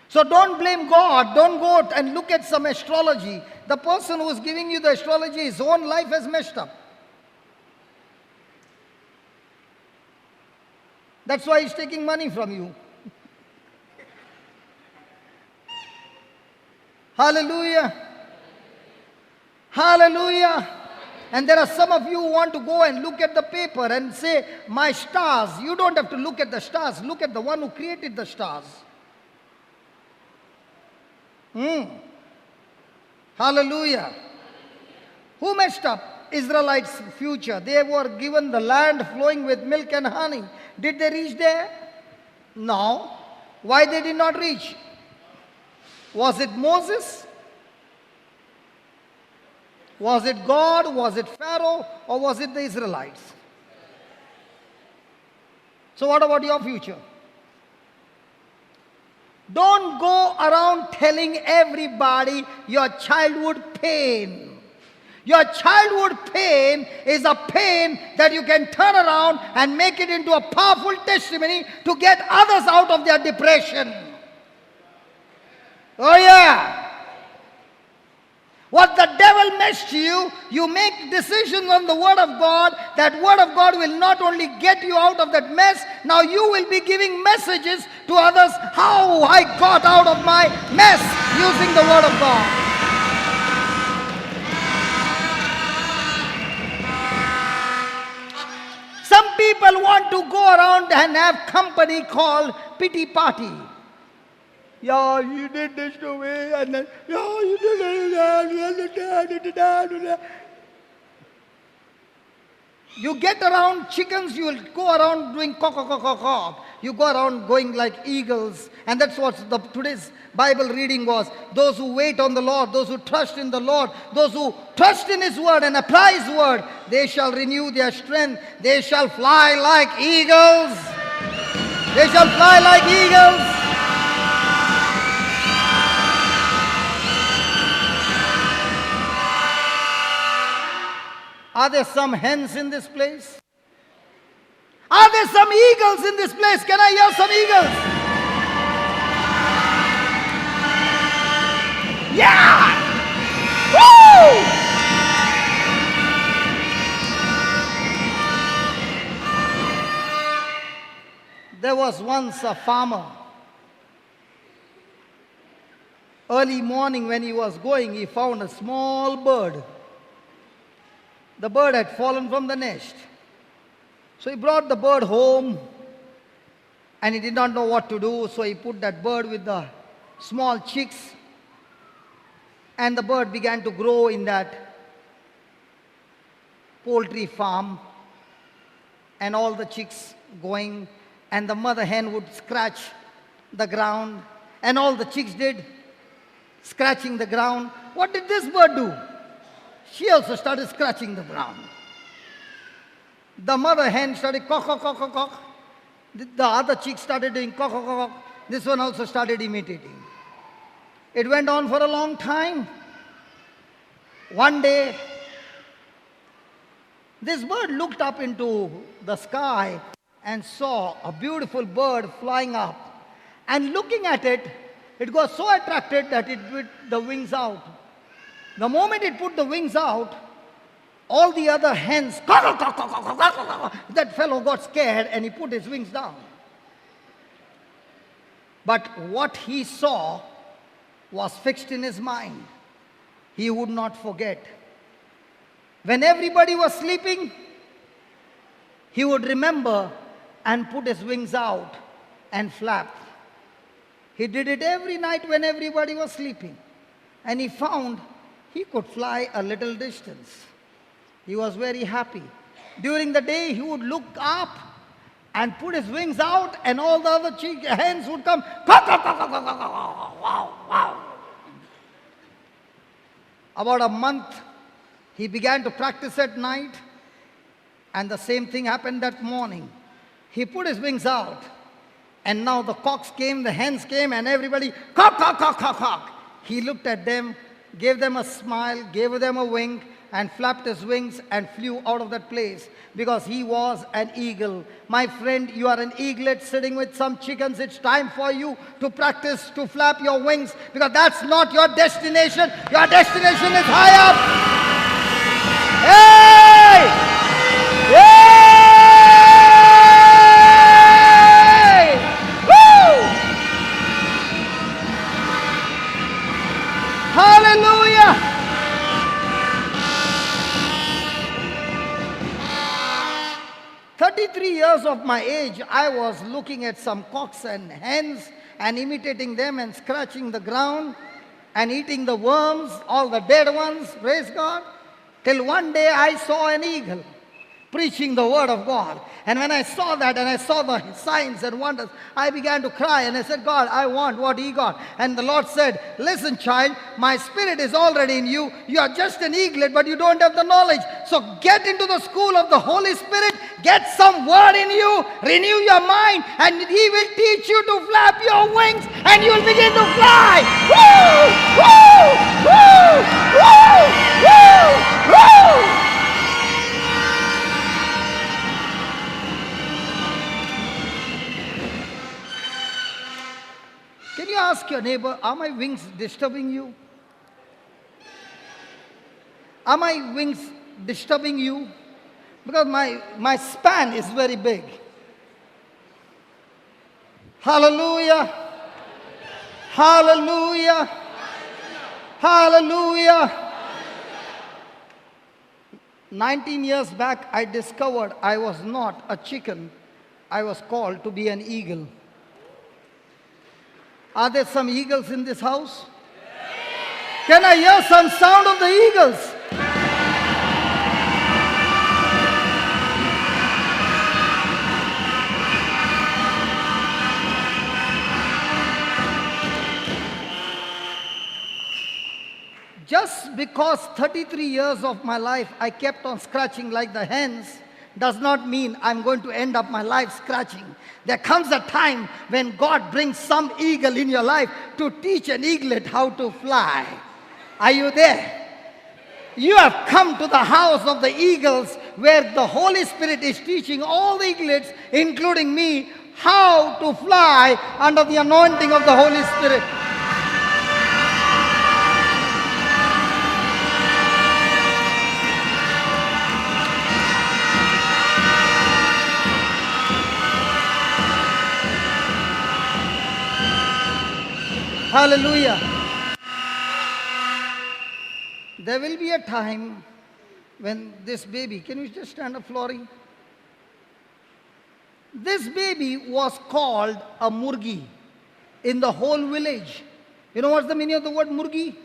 So don't blame God. Don't go and look at some astrology. The person who is giving you the astrology, his own life has messed up. That's why he's taking money from you. Hallelujah. Hallelujah. And there are some of you who want to go and look at the paper and say, my stars. You don't have to look at the stars. Look at the one who created the stars. Hallelujah. Who messed up Israelites' future? They were given the land flowing with milk and honey. Did they reach there? No. Why they did not reach? Was it Moses? Was it God? Was it Pharaoh? Or was it the Israelites? So what about your future? Don't go around telling everybody your childhood pain. Your childhood pain is a pain that you can turn around and make it into a powerful testimony to get others out of their depression. Oh yeah. What the devil messed you, you make decisions on the Word of God. That Word of God will not only get you out of that mess, now you will be giving messages to others how I got out of my mess using the Word of God. Some people want to go around and have company called pity party. Yeah, you did this to me, and then, yeah, you did it. You get around chickens, you will go around doing cock. You go around going like eagles. And that's what today's Bible reading was. Those who wait on the Lord, those who trust in the Lord, those who trust in His word and apply His word, they shall renew their strength. They shall fly like eagles. They shall fly like eagles. Are there some hens in this place? Are there some eagles in this place? Can I hear some eagles? Yeah! Woo! There was once a farmer Early morning when he was going, he found a small bird. The bird had fallen from the nest. So he brought the bird home and he did not know what to do. So he put that bird with the small chicks and the bird began to grow in that poultry farm and all the chicks going and the mother hen would scratch the ground and all the chicks did scratching the ground. What did this bird do? She also started scratching the ground. The mother hen started cock, cock, cock, cock, cock. The other chick started doing cock, cock, cock, cock. This one also started imitating. It went on for a long time. One day, this bird looked up into the sky and saw a beautiful bird flying up. And looking at it, it got so attracted that it put the wings out. The moment it put the wings out, all the other hens, that fellow got scared and he put his wings down. But what he saw was fixed in his mind. He would not forget. When everybody was sleeping, he would remember and put his wings out and flap. He did it every night when everybody was sleeping. And he found he could fly a little distance. He was very happy. During the day, he would look up and put his wings out and all the other hens would come. About a month, he began to practice at night and the same thing happened that morning. He put his wings out and now the cocks came, the hens came and everybody cock, cock, cock, cock, cock. He looked at them, gave them a smile, gave them a wink and flapped his wings and flew out of that place because he was an eagle. My friend, you are an eaglet sitting with some chickens. It's time for you to practice to flap your wings because that's not your destination. Your destination is high up. Hey! Hey! Woo! Hallelujah! 33 years of my age, I was looking at some cocks and hens and imitating them and scratching the ground and eating the worms, all the dead ones, praise God. Till one day I saw an eagle preaching the word of God. And when I saw that and I saw the signs and wonders, I began to cry and I said, God, I want what he got. And the Lord said, listen child, my spirit is already in you. You are just an eaglet, but you don't have the knowledge. So get into the school of the Holy Spirit, get some word in you, renew your mind, and he will teach you to flap your wings and you will begin to fly. Woo! Woo! Woo! Woo! Woo! Woo! Can you ask your neighbor, are my wings disturbing you? Are my wings disturbing you? Because my span is very big. Hallelujah. Hallelujah. Hallelujah. 19 years back, I discovered I was not a chicken. I was called to be an eagle. Are there some eagles in this house? Can I hear some sound of the eagles? Just because 33 years of my life I kept on scratching like the hens does not mean I'm going to end up my life scratching. There comes a time when God brings some eagle in your life to teach an eaglet how to fly. Are you there? You have come to the house of the eagles where the Holy Spirit is teaching all the eaglets, including me, how to fly under the anointing of the Holy Spirit. Hallelujah. There will be a time when this baby, can you just stand up, Flory? This baby was called a murgi in the whole village. You know what's the meaning of the word murgi?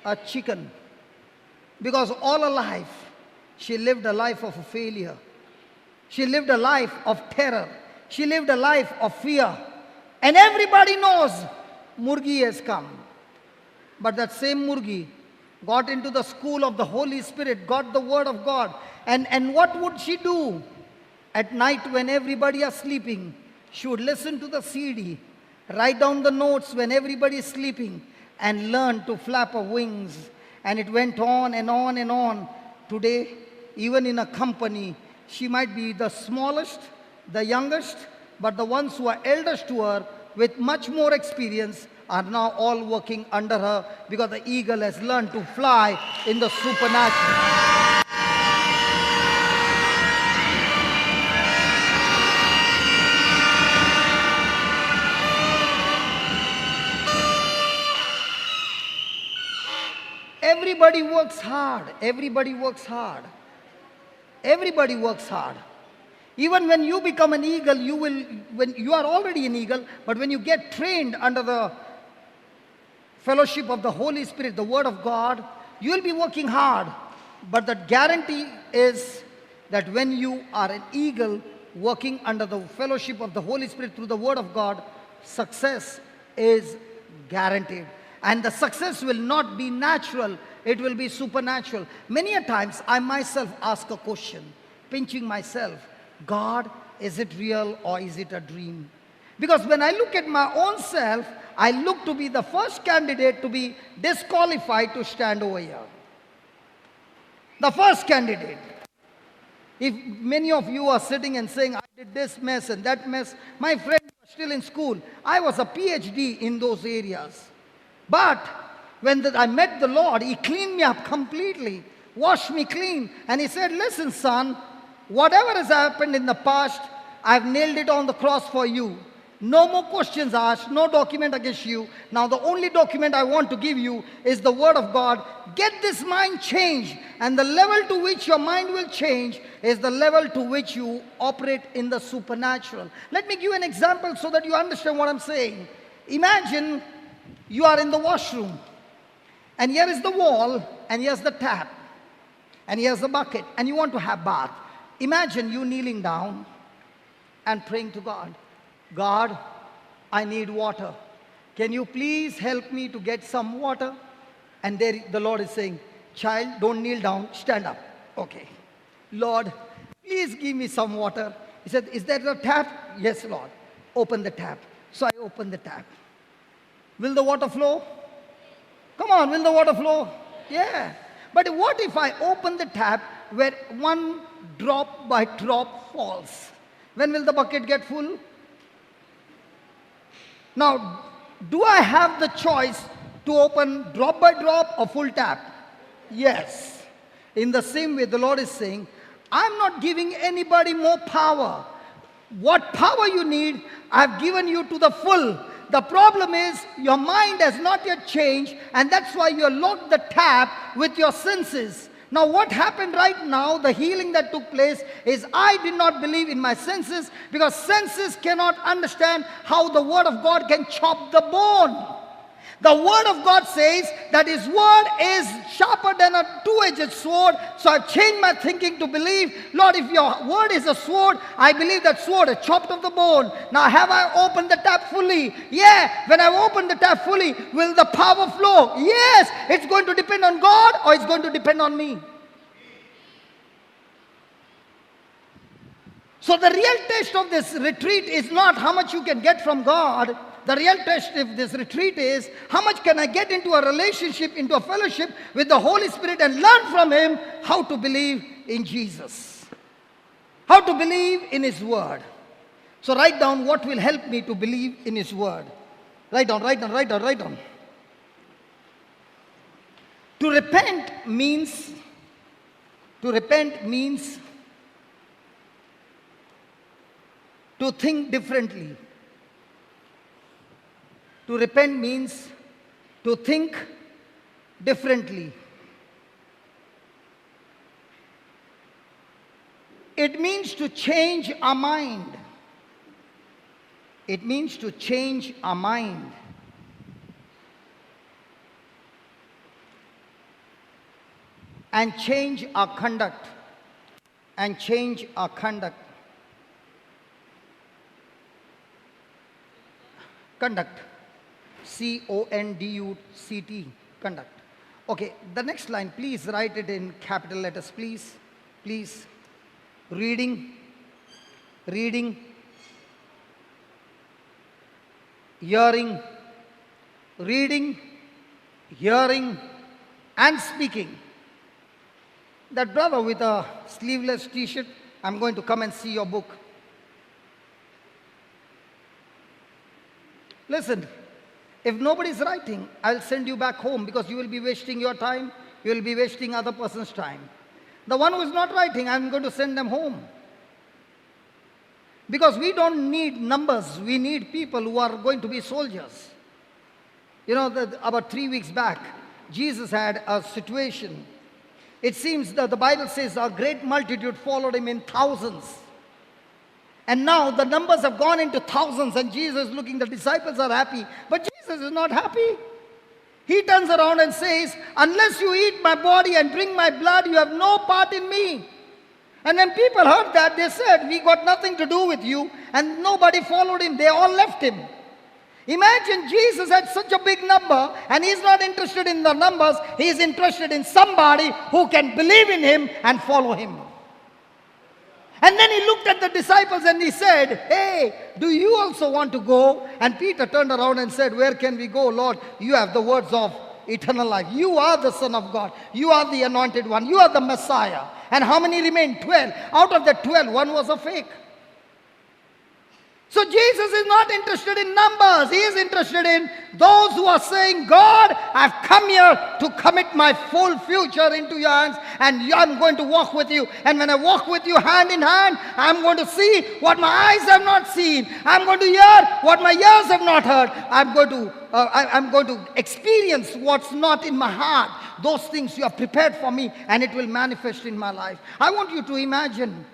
A chicken. Because all her life, she lived a life of a failure. She lived a life of terror. She lived a life of fear. And everybody knows murgi has come. But that same murgi got into the school of the Holy Spirit, got the word of God. And what would she do? At night when everybody is sleeping, she would listen to the CD, write down the notes when everybody is sleeping, and learn to flap her wings. And it went on and on and on. Today, even in a company, she might be the smallest, the youngest, but the ones who are eldest to her with much more experience are now all working under her because the eagle has learned to fly in the supernatural. Everybody works hard. Everybody works hard. Everybody works hard. Even when you become an eagle, when you are already an eagle, but when you get trained under the fellowship of the Holy Spirit, the Word of God, you will be working hard. But the guarantee is that when you are an eagle working under the fellowship of the Holy Spirit through the Word of God, success is guaranteed. And the success will not be natural, it will be supernatural. Many a times I myself ask a question, pinching myself, God, is it real or is it a dream? Because when I look at my own self, I look to be the first candidate to be disqualified to stand over here. The first candidate. If many of you are sitting and saying, I did this mess and that mess, my friend was still in school. I was a PhD in those areas. But when I met the Lord, He cleaned me up completely, washed me clean. And He said, listen, son, whatever has happened in the past, I've nailed it on the cross for you. No more questions asked, no document against you. Now the only document I want to give you is the Word of God. Get this mind changed. And the level to which your mind will change is the level to which you operate in the supernatural. Let me give you an example so that you understand what I'm saying. Imagine you are in the washroom, and here is the wall, and here's the tap, and here's the bucket, and you want to have bath. Imagine you kneeling down and praying to God. God, I need water. Can you please help me to get some water? And there the Lord is saying, child, don't kneel down, stand up. Okay. Lord, please give me some water. He said, is there a tap? Yes, Lord. Open the tap. So I opened the tap. Will the water flow? Come on, will the water flow? Yeah. But what if I open the tap where one drop by drop falls? When will the bucket get full? Now, do I have the choice to open drop by drop or full tap? Yes. In the same way, the Lord is saying, I'm not giving anybody more power. What power you need, I've given you to the full. The problem is your mind has not yet changed, and that's why you locked the tap with your senses. Now what happened right now, the healing that took place, is I did not believe in my senses, because senses cannot understand how the Word of God can chop the bone. The Word of God says that His Word is sharper than a two-edged sword. So I've changed my thinking to believe, Lord, if your Word is a sword, I believe that sword has chopped off the bone. Now have I opened the tap fully? Yeah. When I've opened the tap fully, will the power flow? Yes. It's going to depend on God, or it's going to depend on me. So the real test of this retreat is not how much you can get from God. The real test of this retreat is how much can I get into a relationship, into a fellowship with the Holy Spirit and learn from Him how to believe in Jesus. How to believe in His Word. So write down what will help me to believe in His Word. Write down, write down, write down, write down. To repent means to think differently. To repent means to think differently. It means to change our mind. It means to change our mind. And change our conduct. And change our conduct. Conduct. C-O-N-D-U-C-T. Conduct. Okay, the next line, please write it in capital letters, please. Please. Reading. Reading. Hearing. Reading. Hearing. And speaking. That brother with a sleeveless t-shirt, I'm going to come and see your book. Listen, if nobody's writing, I'll send you back home because you will be wasting your time, you will be wasting other person's time. The one who is not writing, I'm going to send them home. Because we don't need numbers, we need people who are going to be soldiers. You know, about 3 weeks back, Jesus had a situation. It seems that the Bible says a great multitude followed him in thousands. And now the numbers have gone into thousands and Jesus is looking, the disciples are happy. But Jesus is not happy. He turns around and says, unless you eat my body and drink my blood, you have no part in me. And when people heard that, they said, we got nothing to do with you. And nobody followed him. They all left him. Imagine Jesus had such a big number and he's not interested in the numbers. He's interested in somebody who can believe in him and follow him. And then he looked at the disciples and he said, hey, do you also want to go? And Peter turned around and said, where can we go, Lord? You have the words of eternal life. You are the Son of God. You are the anointed one. You are the Messiah. And how many remained? 12. Out of the 12, one was a fake. So Jesus is not interested in numbers. He is interested in those who are saying, God, I've come here to commit my full future into your hands and I'm going to walk with you. And when I walk with you hand in hand, I'm going to see what my eyes have not seen. I'm going to hear what my ears have not heard. I'm going to experience what's not in my heart. Those things you have prepared for me and it will manifest in my life. I want you to imagine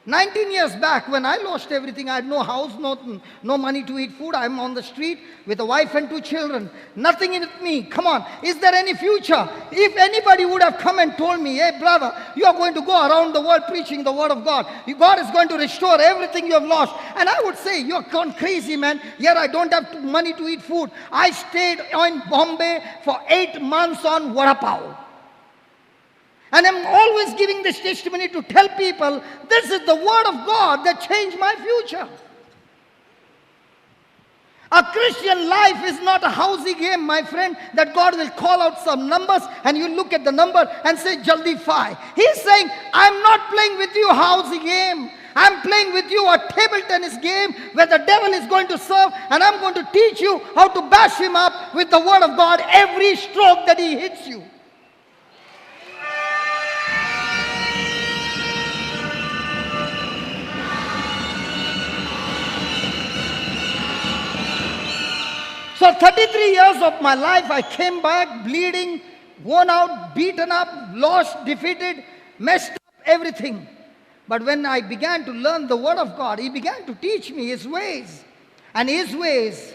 19 years back, when I lost everything, I had no house, no money to eat food. I'm on the street with a wife and 2 children. Nothing in me. Come on. Is there any future? If anybody would have come and told me, hey brother, you are going to go around the world preaching the word of God. God is going to restore everything you have lost. And I would say, you're gone crazy, man. Here I don't have money to eat food. I stayed in Bombay for 8 months on vada pav. And I'm always giving this testimony to tell people, this is the word of God that changed my future. A Christian life is not a housey game, my friend, that God will call out some numbers and you look at the number and say, Jaldi Fi. He's saying, I'm not playing with you a housey game. I'm playing with you a table tennis game where the devil is going to serve and I'm going to teach you how to bash him up with the word of God every stroke that he hits you. So 33 years of my life, I came back bleeding, worn out, beaten up, lost, defeated, messed up, everything. But when I began to learn the word of God, he began to teach me his ways. And his ways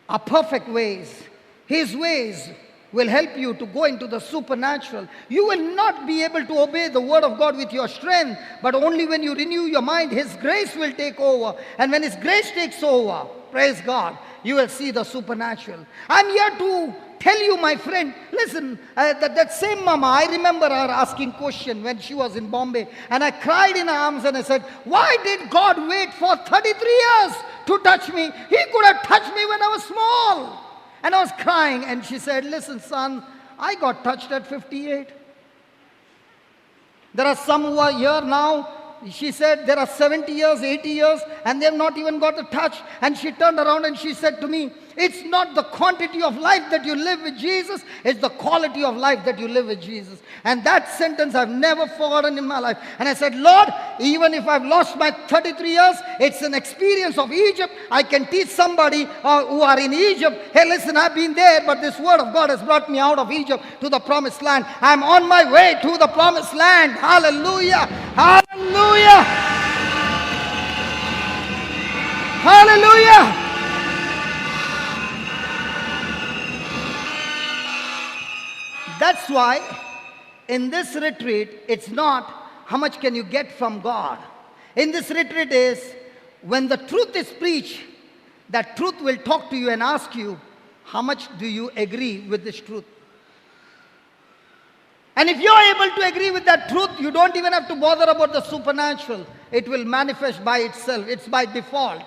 are perfect ways. His ways will help you to go into the supernatural. You will not be able to obey the word of God with your strength, but only when you renew your mind, his grace will take over. And when his grace takes over, praise God, you will see the supernatural. I'm here to tell you, my friend, listen, that same mama, I remember her asking question when she was in Bombay. And I cried in her arms and I said, why did God wait for 33 years to touch me? He could have touched me when I was small. And I was crying and she said, listen son, I got touched at 58. There are some who are here now. She said there are 70 years, 80 years, and they have not even got a touch. And she turned around and she said to me, it's not the quantity of life that you live with Jesus, it's the quality of life that you live with Jesus. And that sentence I've never forgotten in my life. And I said, Lord, even if I've lost my 33 years, it's an experience of Egypt. I can teach somebody who are in Egypt, hey listen, I've been there, but this word of God has brought me out of Egypt to the promised land. I'm on my way to the promised land. Hallelujah. Hallelujah. Hallelujah! Hallelujah! That's why in this retreat, it's not how much can you get from God. In this retreat is when the truth is preached, that truth will talk to you and ask you, how much do you agree with this truth? And if you're able to agree with that truth, you don't even have to bother about the supernatural. It will manifest by itself. It's by default.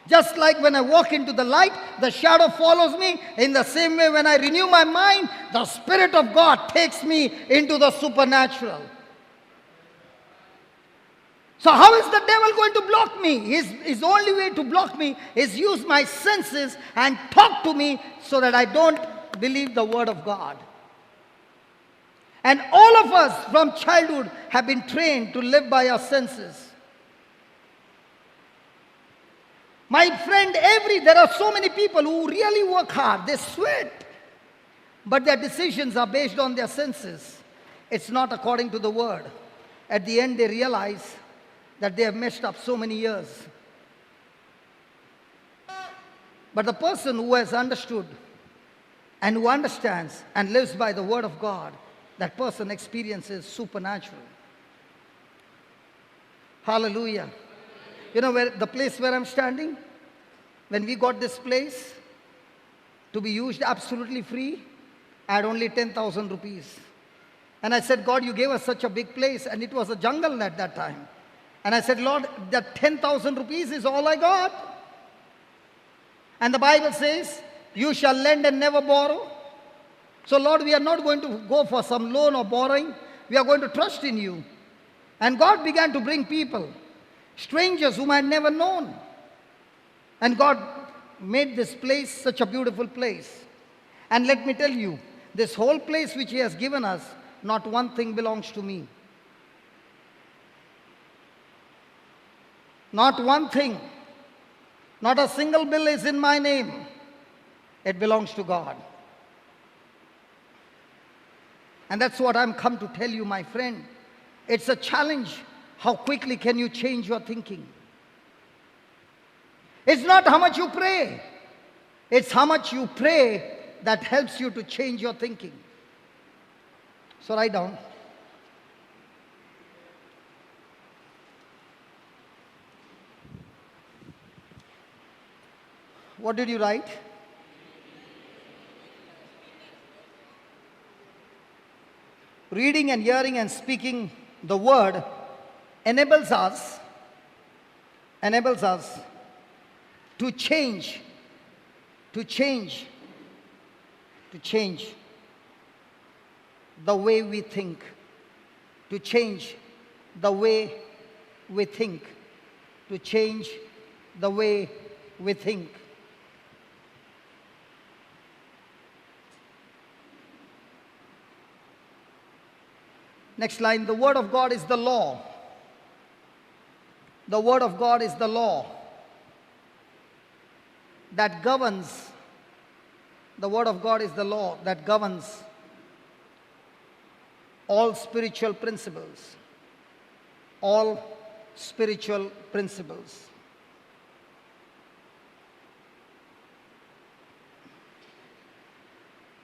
Just like when I walk into the light, the shadow follows me. In the same way, when I renew my mind, the Spirit of God takes me into the supernatural. So how is the devil going to block me? His only way to block me is use my senses and talk to me so that I don't believe the word of God. And all of us from childhood have been trained to live by our senses. My friend, there are so many people who really work hard. They sweat. But their decisions are based on their senses. It's not according to the word. At the end, they realize that they have messed up so many years. But the person who has understood and who understands and lives by the word of God, that person experiences supernatural. Hallelujah. You know the place where I'm standing? When we got this place to be used absolutely free, I had only 10,000 rupees. And I said, God, you gave us such a big place, and it was a jungle at that time. And I said, Lord, that 10,000 rupees is all I got. And the Bible says, you shall lend and never borrow. So Lord, we are not going to go for some loan or borrowing. We are going to trust in you. And God began to bring people, strangers whom I had never known. And God made this place such a beautiful place. And let me tell you, this whole place which He has given us, not one thing belongs to me. Not one thing. Not a single bill is in my name. It belongs to God. And that's what I'm come to tell you, my friend. It's a challenge. How quickly can you change your thinking? It's not how much you pray. It's how much you pray that helps you to change your thinking. So write down. What did you write? Reading and hearing and speaking the word enables us to change the way we think, to change the way we think, to change the way we think. Next line, the word of God is the law. The word of God is the law that governs. The word of God is the law that governs all spiritual principles. All spiritual principles.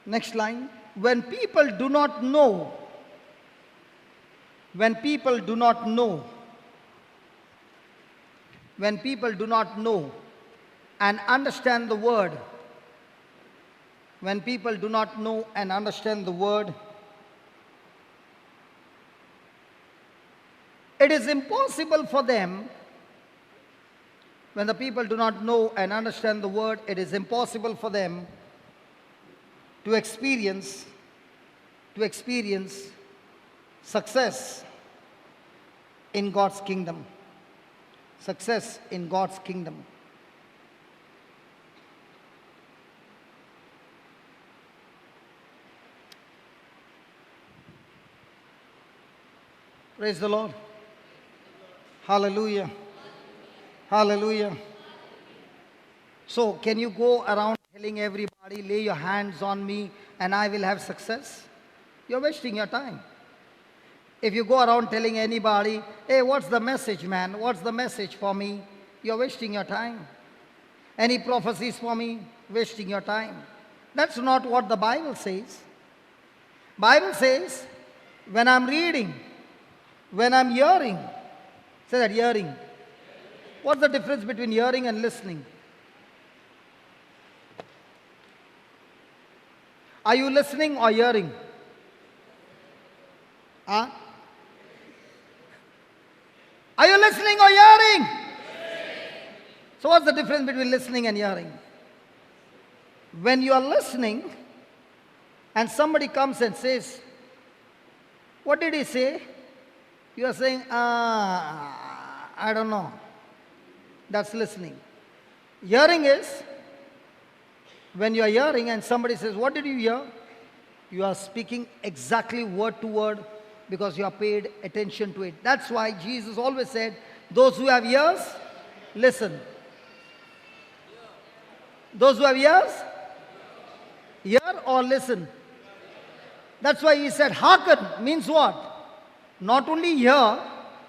Next line, when people do not know and understand the word, it is impossible for them, when the people do not know and understand the word, it is impossible for them to experience success in God's kingdom. Success in God's kingdom. Praise the Lord. Hallelujah. Hallelujah. So, can you go around telling everybody, lay your hands on me and I will have success? You're wasting your time. If you go around telling anybody, hey, what's the message, man? What's the message for me? You're wasting your time. Any prophecies for me? Wasting your time. That's not what the Bible says. Bible says, when I'm reading, when I'm hearing, say that, hearing. What's the difference between hearing and listening? Are you listening or hearing? Huh? Are you listening or hearing? So what's the difference between listening and hearing? When you are listening and somebody comes and says, what did he say? You are saying, I don't know. That's listening. Hearing is when you are hearing and somebody says, what did you hear? You are speaking exactly word to word because you are paid attention to it. That's why Jesus always said, those who have ears, listen. Those who have ears, hear or listen. That's why he said, hearken means what? Not only hear,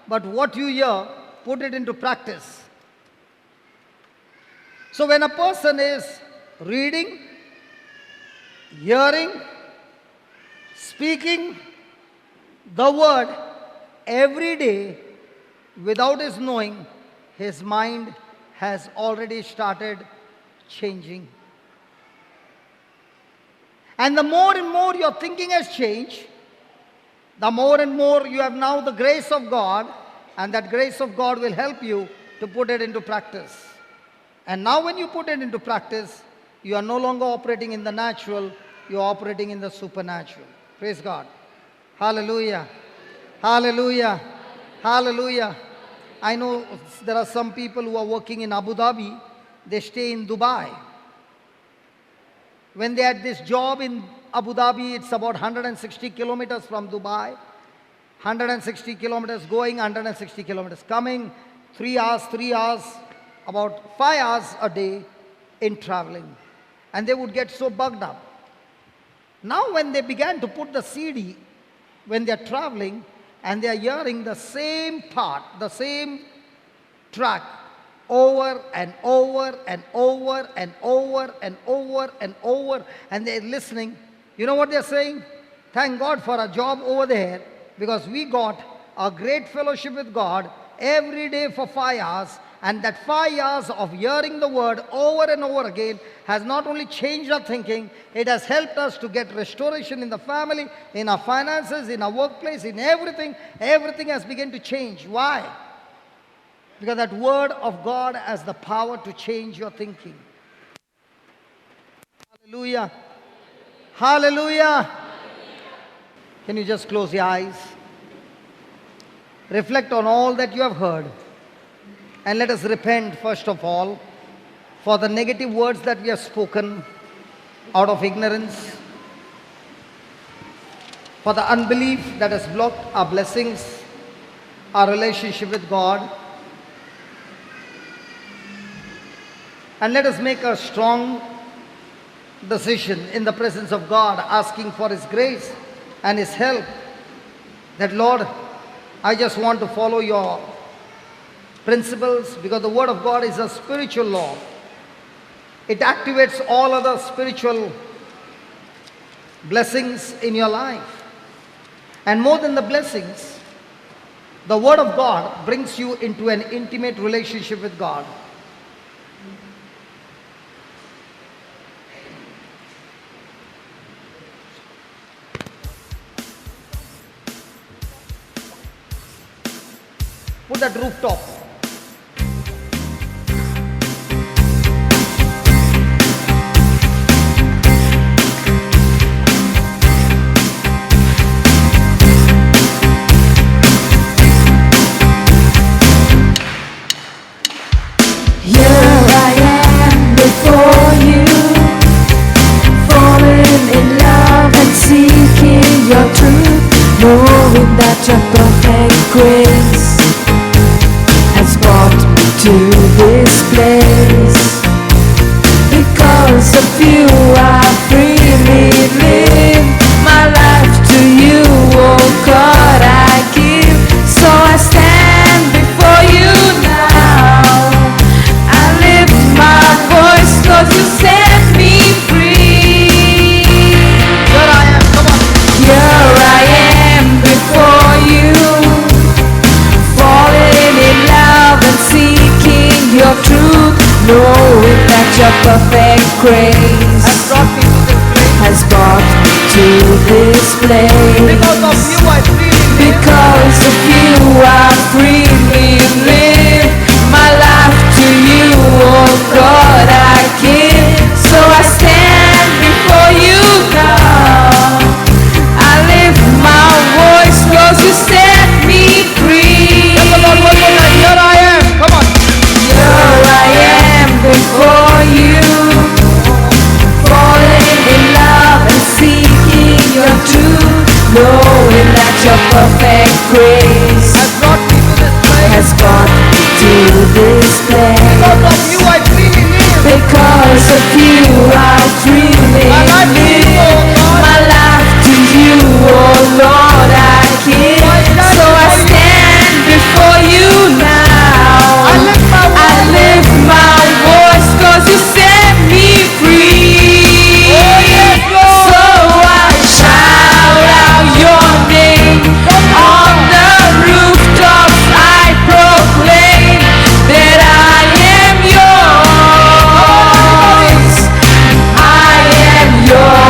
but what you hear, put it into practice. So when a person is reading, hearing, speaking the word every day without his knowing, his mind has already started changing. And the more and more your thinking has changed, the more and more you have now the grace of God, and that grace of God will help you to put it into practice. And now when you put it into practice, you are no longer operating in the natural, you are operating in the supernatural. Praise God. Hallelujah. Hallelujah. Hallelujah. I know there are some people who are working in Abu Dhabi, they stay in Dubai. When they had this job in Abu Dhabi, it's about 160 kilometers from Dubai. 160 kilometers going, 160 kilometers coming, 3 hours, about 5 hours a day in traveling. And they would get so bugged up. Now when they began to put the CD, when they are traveling, and they are hearing the same part, the same track, over and over and over and over and over and over, and they're listening. You know what they're saying? Thank God for a job over there, because we got a great fellowship with God every day for 5 hours, and that 5 hours of hearing the word over and over again has not only changed our thinking, it has helped us to get restoration in the family, in our finances, in our workplace, in everything. Everything has begun to change. Why? Because that word of God has the power to change your thinking. Hallelujah. Hallelujah. Can you just close your eyes? Reflect on all that you have heard. And let us repent first of all for the negative words that we have spoken out of ignorance, for the unbelief that has blocked our blessings, our relationship with God. And let us make a strong decision in the presence of God, asking for His grace and His help, that Lord, I just want to follow your principles, because the Word of God is a spiritual law. It activates all other spiritual blessings in your life. And more than the blessings, the Word of God brings you into an intimate relationship with God. Put that rooftop. Knowing that your perfect grace has brought me to this place. Because of you I freely live my life to you, oh God, I place. Because of you I freely live. Because of you I freely live. My life to you, oh God, I give. So I stand before you now. I lift my voice 'cause you set me free. Tell the Lord one more time, here I am. Come on. Here I am before you, falling in love and seeking your truth, knowing that your perfect grace Has brought me to this place. has brought me to this place. Because of you I freely live. Because of you I freely My life to you, oh live. God. My life to you, oh Lord, I give. So I stand before you now. I lift my I lift my voice 'cause you set me free. Oh, yes, Lord. So I shout out your name on the rooftops. I proclaim that I am yours. I am yours.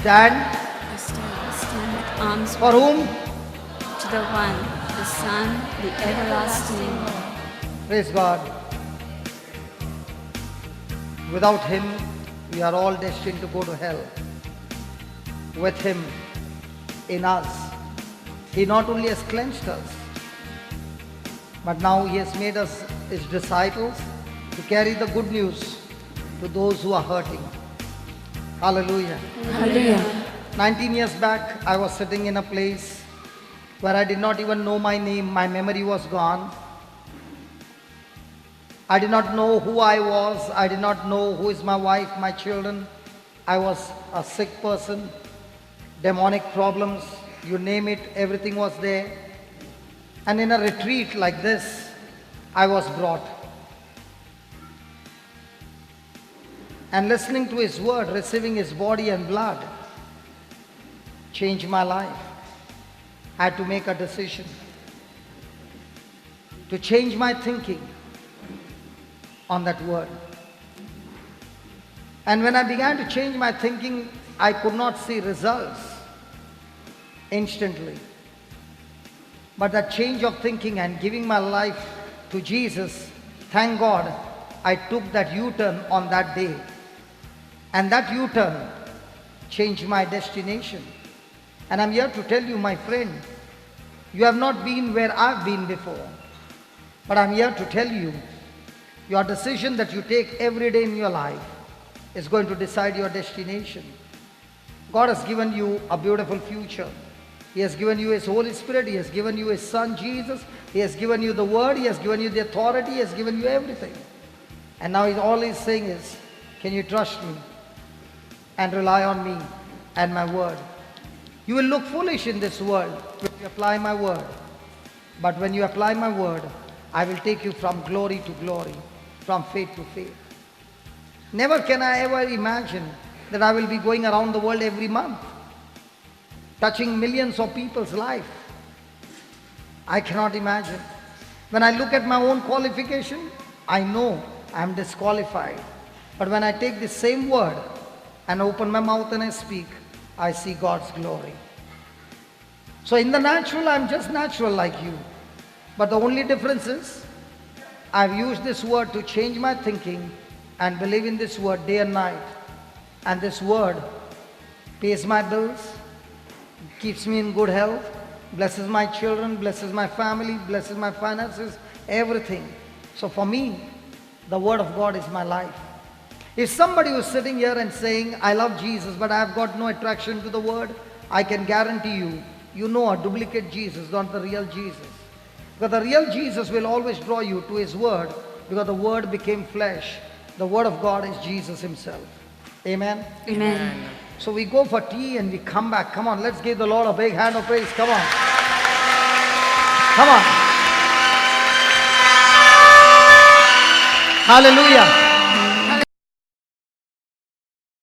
stand I stand with arms for whom? to the one, the Son, the everlasting. Praise God. Without Him, we are all destined to go to hell. With Him in us, He not only has cleansed us, but now He has made us His disciples to carry the good news to those who are hurting. Hallelujah. Hallelujah. 19 years back, I was sitting in a place where I did not even know my name. My memory was gone. I did not know who I was. I did not know who is my wife, my children. I was a sick person, demonic problems, you name it, everything was there. And in a retreat like this, I was brought. And listening to His word, receiving His body and blood, changed my life. I had to make a decision to change my thinking on that word. And when I began to change my thinking, I could not see results instantly. But that change of thinking and giving my life to Jesus, thank God, I took that U-turn on that day. And that U-turn changed my destination. And I'm here to tell you, my friend, you have not been where I've been before. But I'm here to tell you, your decision that you take every day in your life is going to decide your destination. God has given you a beautiful future. He has given you His Holy Spirit. He has given you His Son, Jesus. He has given you the Word. He has given you the authority. He has given you everything. And now all He's saying is, can you trust me and rely on me and my Word? You will look foolish in this world if you apply my Word. But when you apply my Word, I will take you from glory to glory, from faith to faith. Never can I ever imagine that I will be going around the world every month, touching millions of people's life. I cannot imagine. When I look at my own qualification, I know I am disqualified. But when I take the same word and open my mouth and I speak, I see God's glory. So in the natural, I'm just natural like you. But the only difference is, I've used this word to change my thinking and believe in this word day and night. And this word pays my bills, keeps me in good health, blesses my children, blesses my family, blesses my finances, everything. So for me, the word of God is my life. If somebody was sitting here and saying, I love Jesus, but I have got no attraction to the word, I can guarantee you, you know a duplicate Jesus, not the real Jesus. Because the real Jesus will always draw you to His word, because the word became flesh. The word of God is Jesus Himself. Amen? Amen. So we go for tea and we come back. Come on, let's give the Lord a big hand of praise. Come on. Come on. Hallelujah.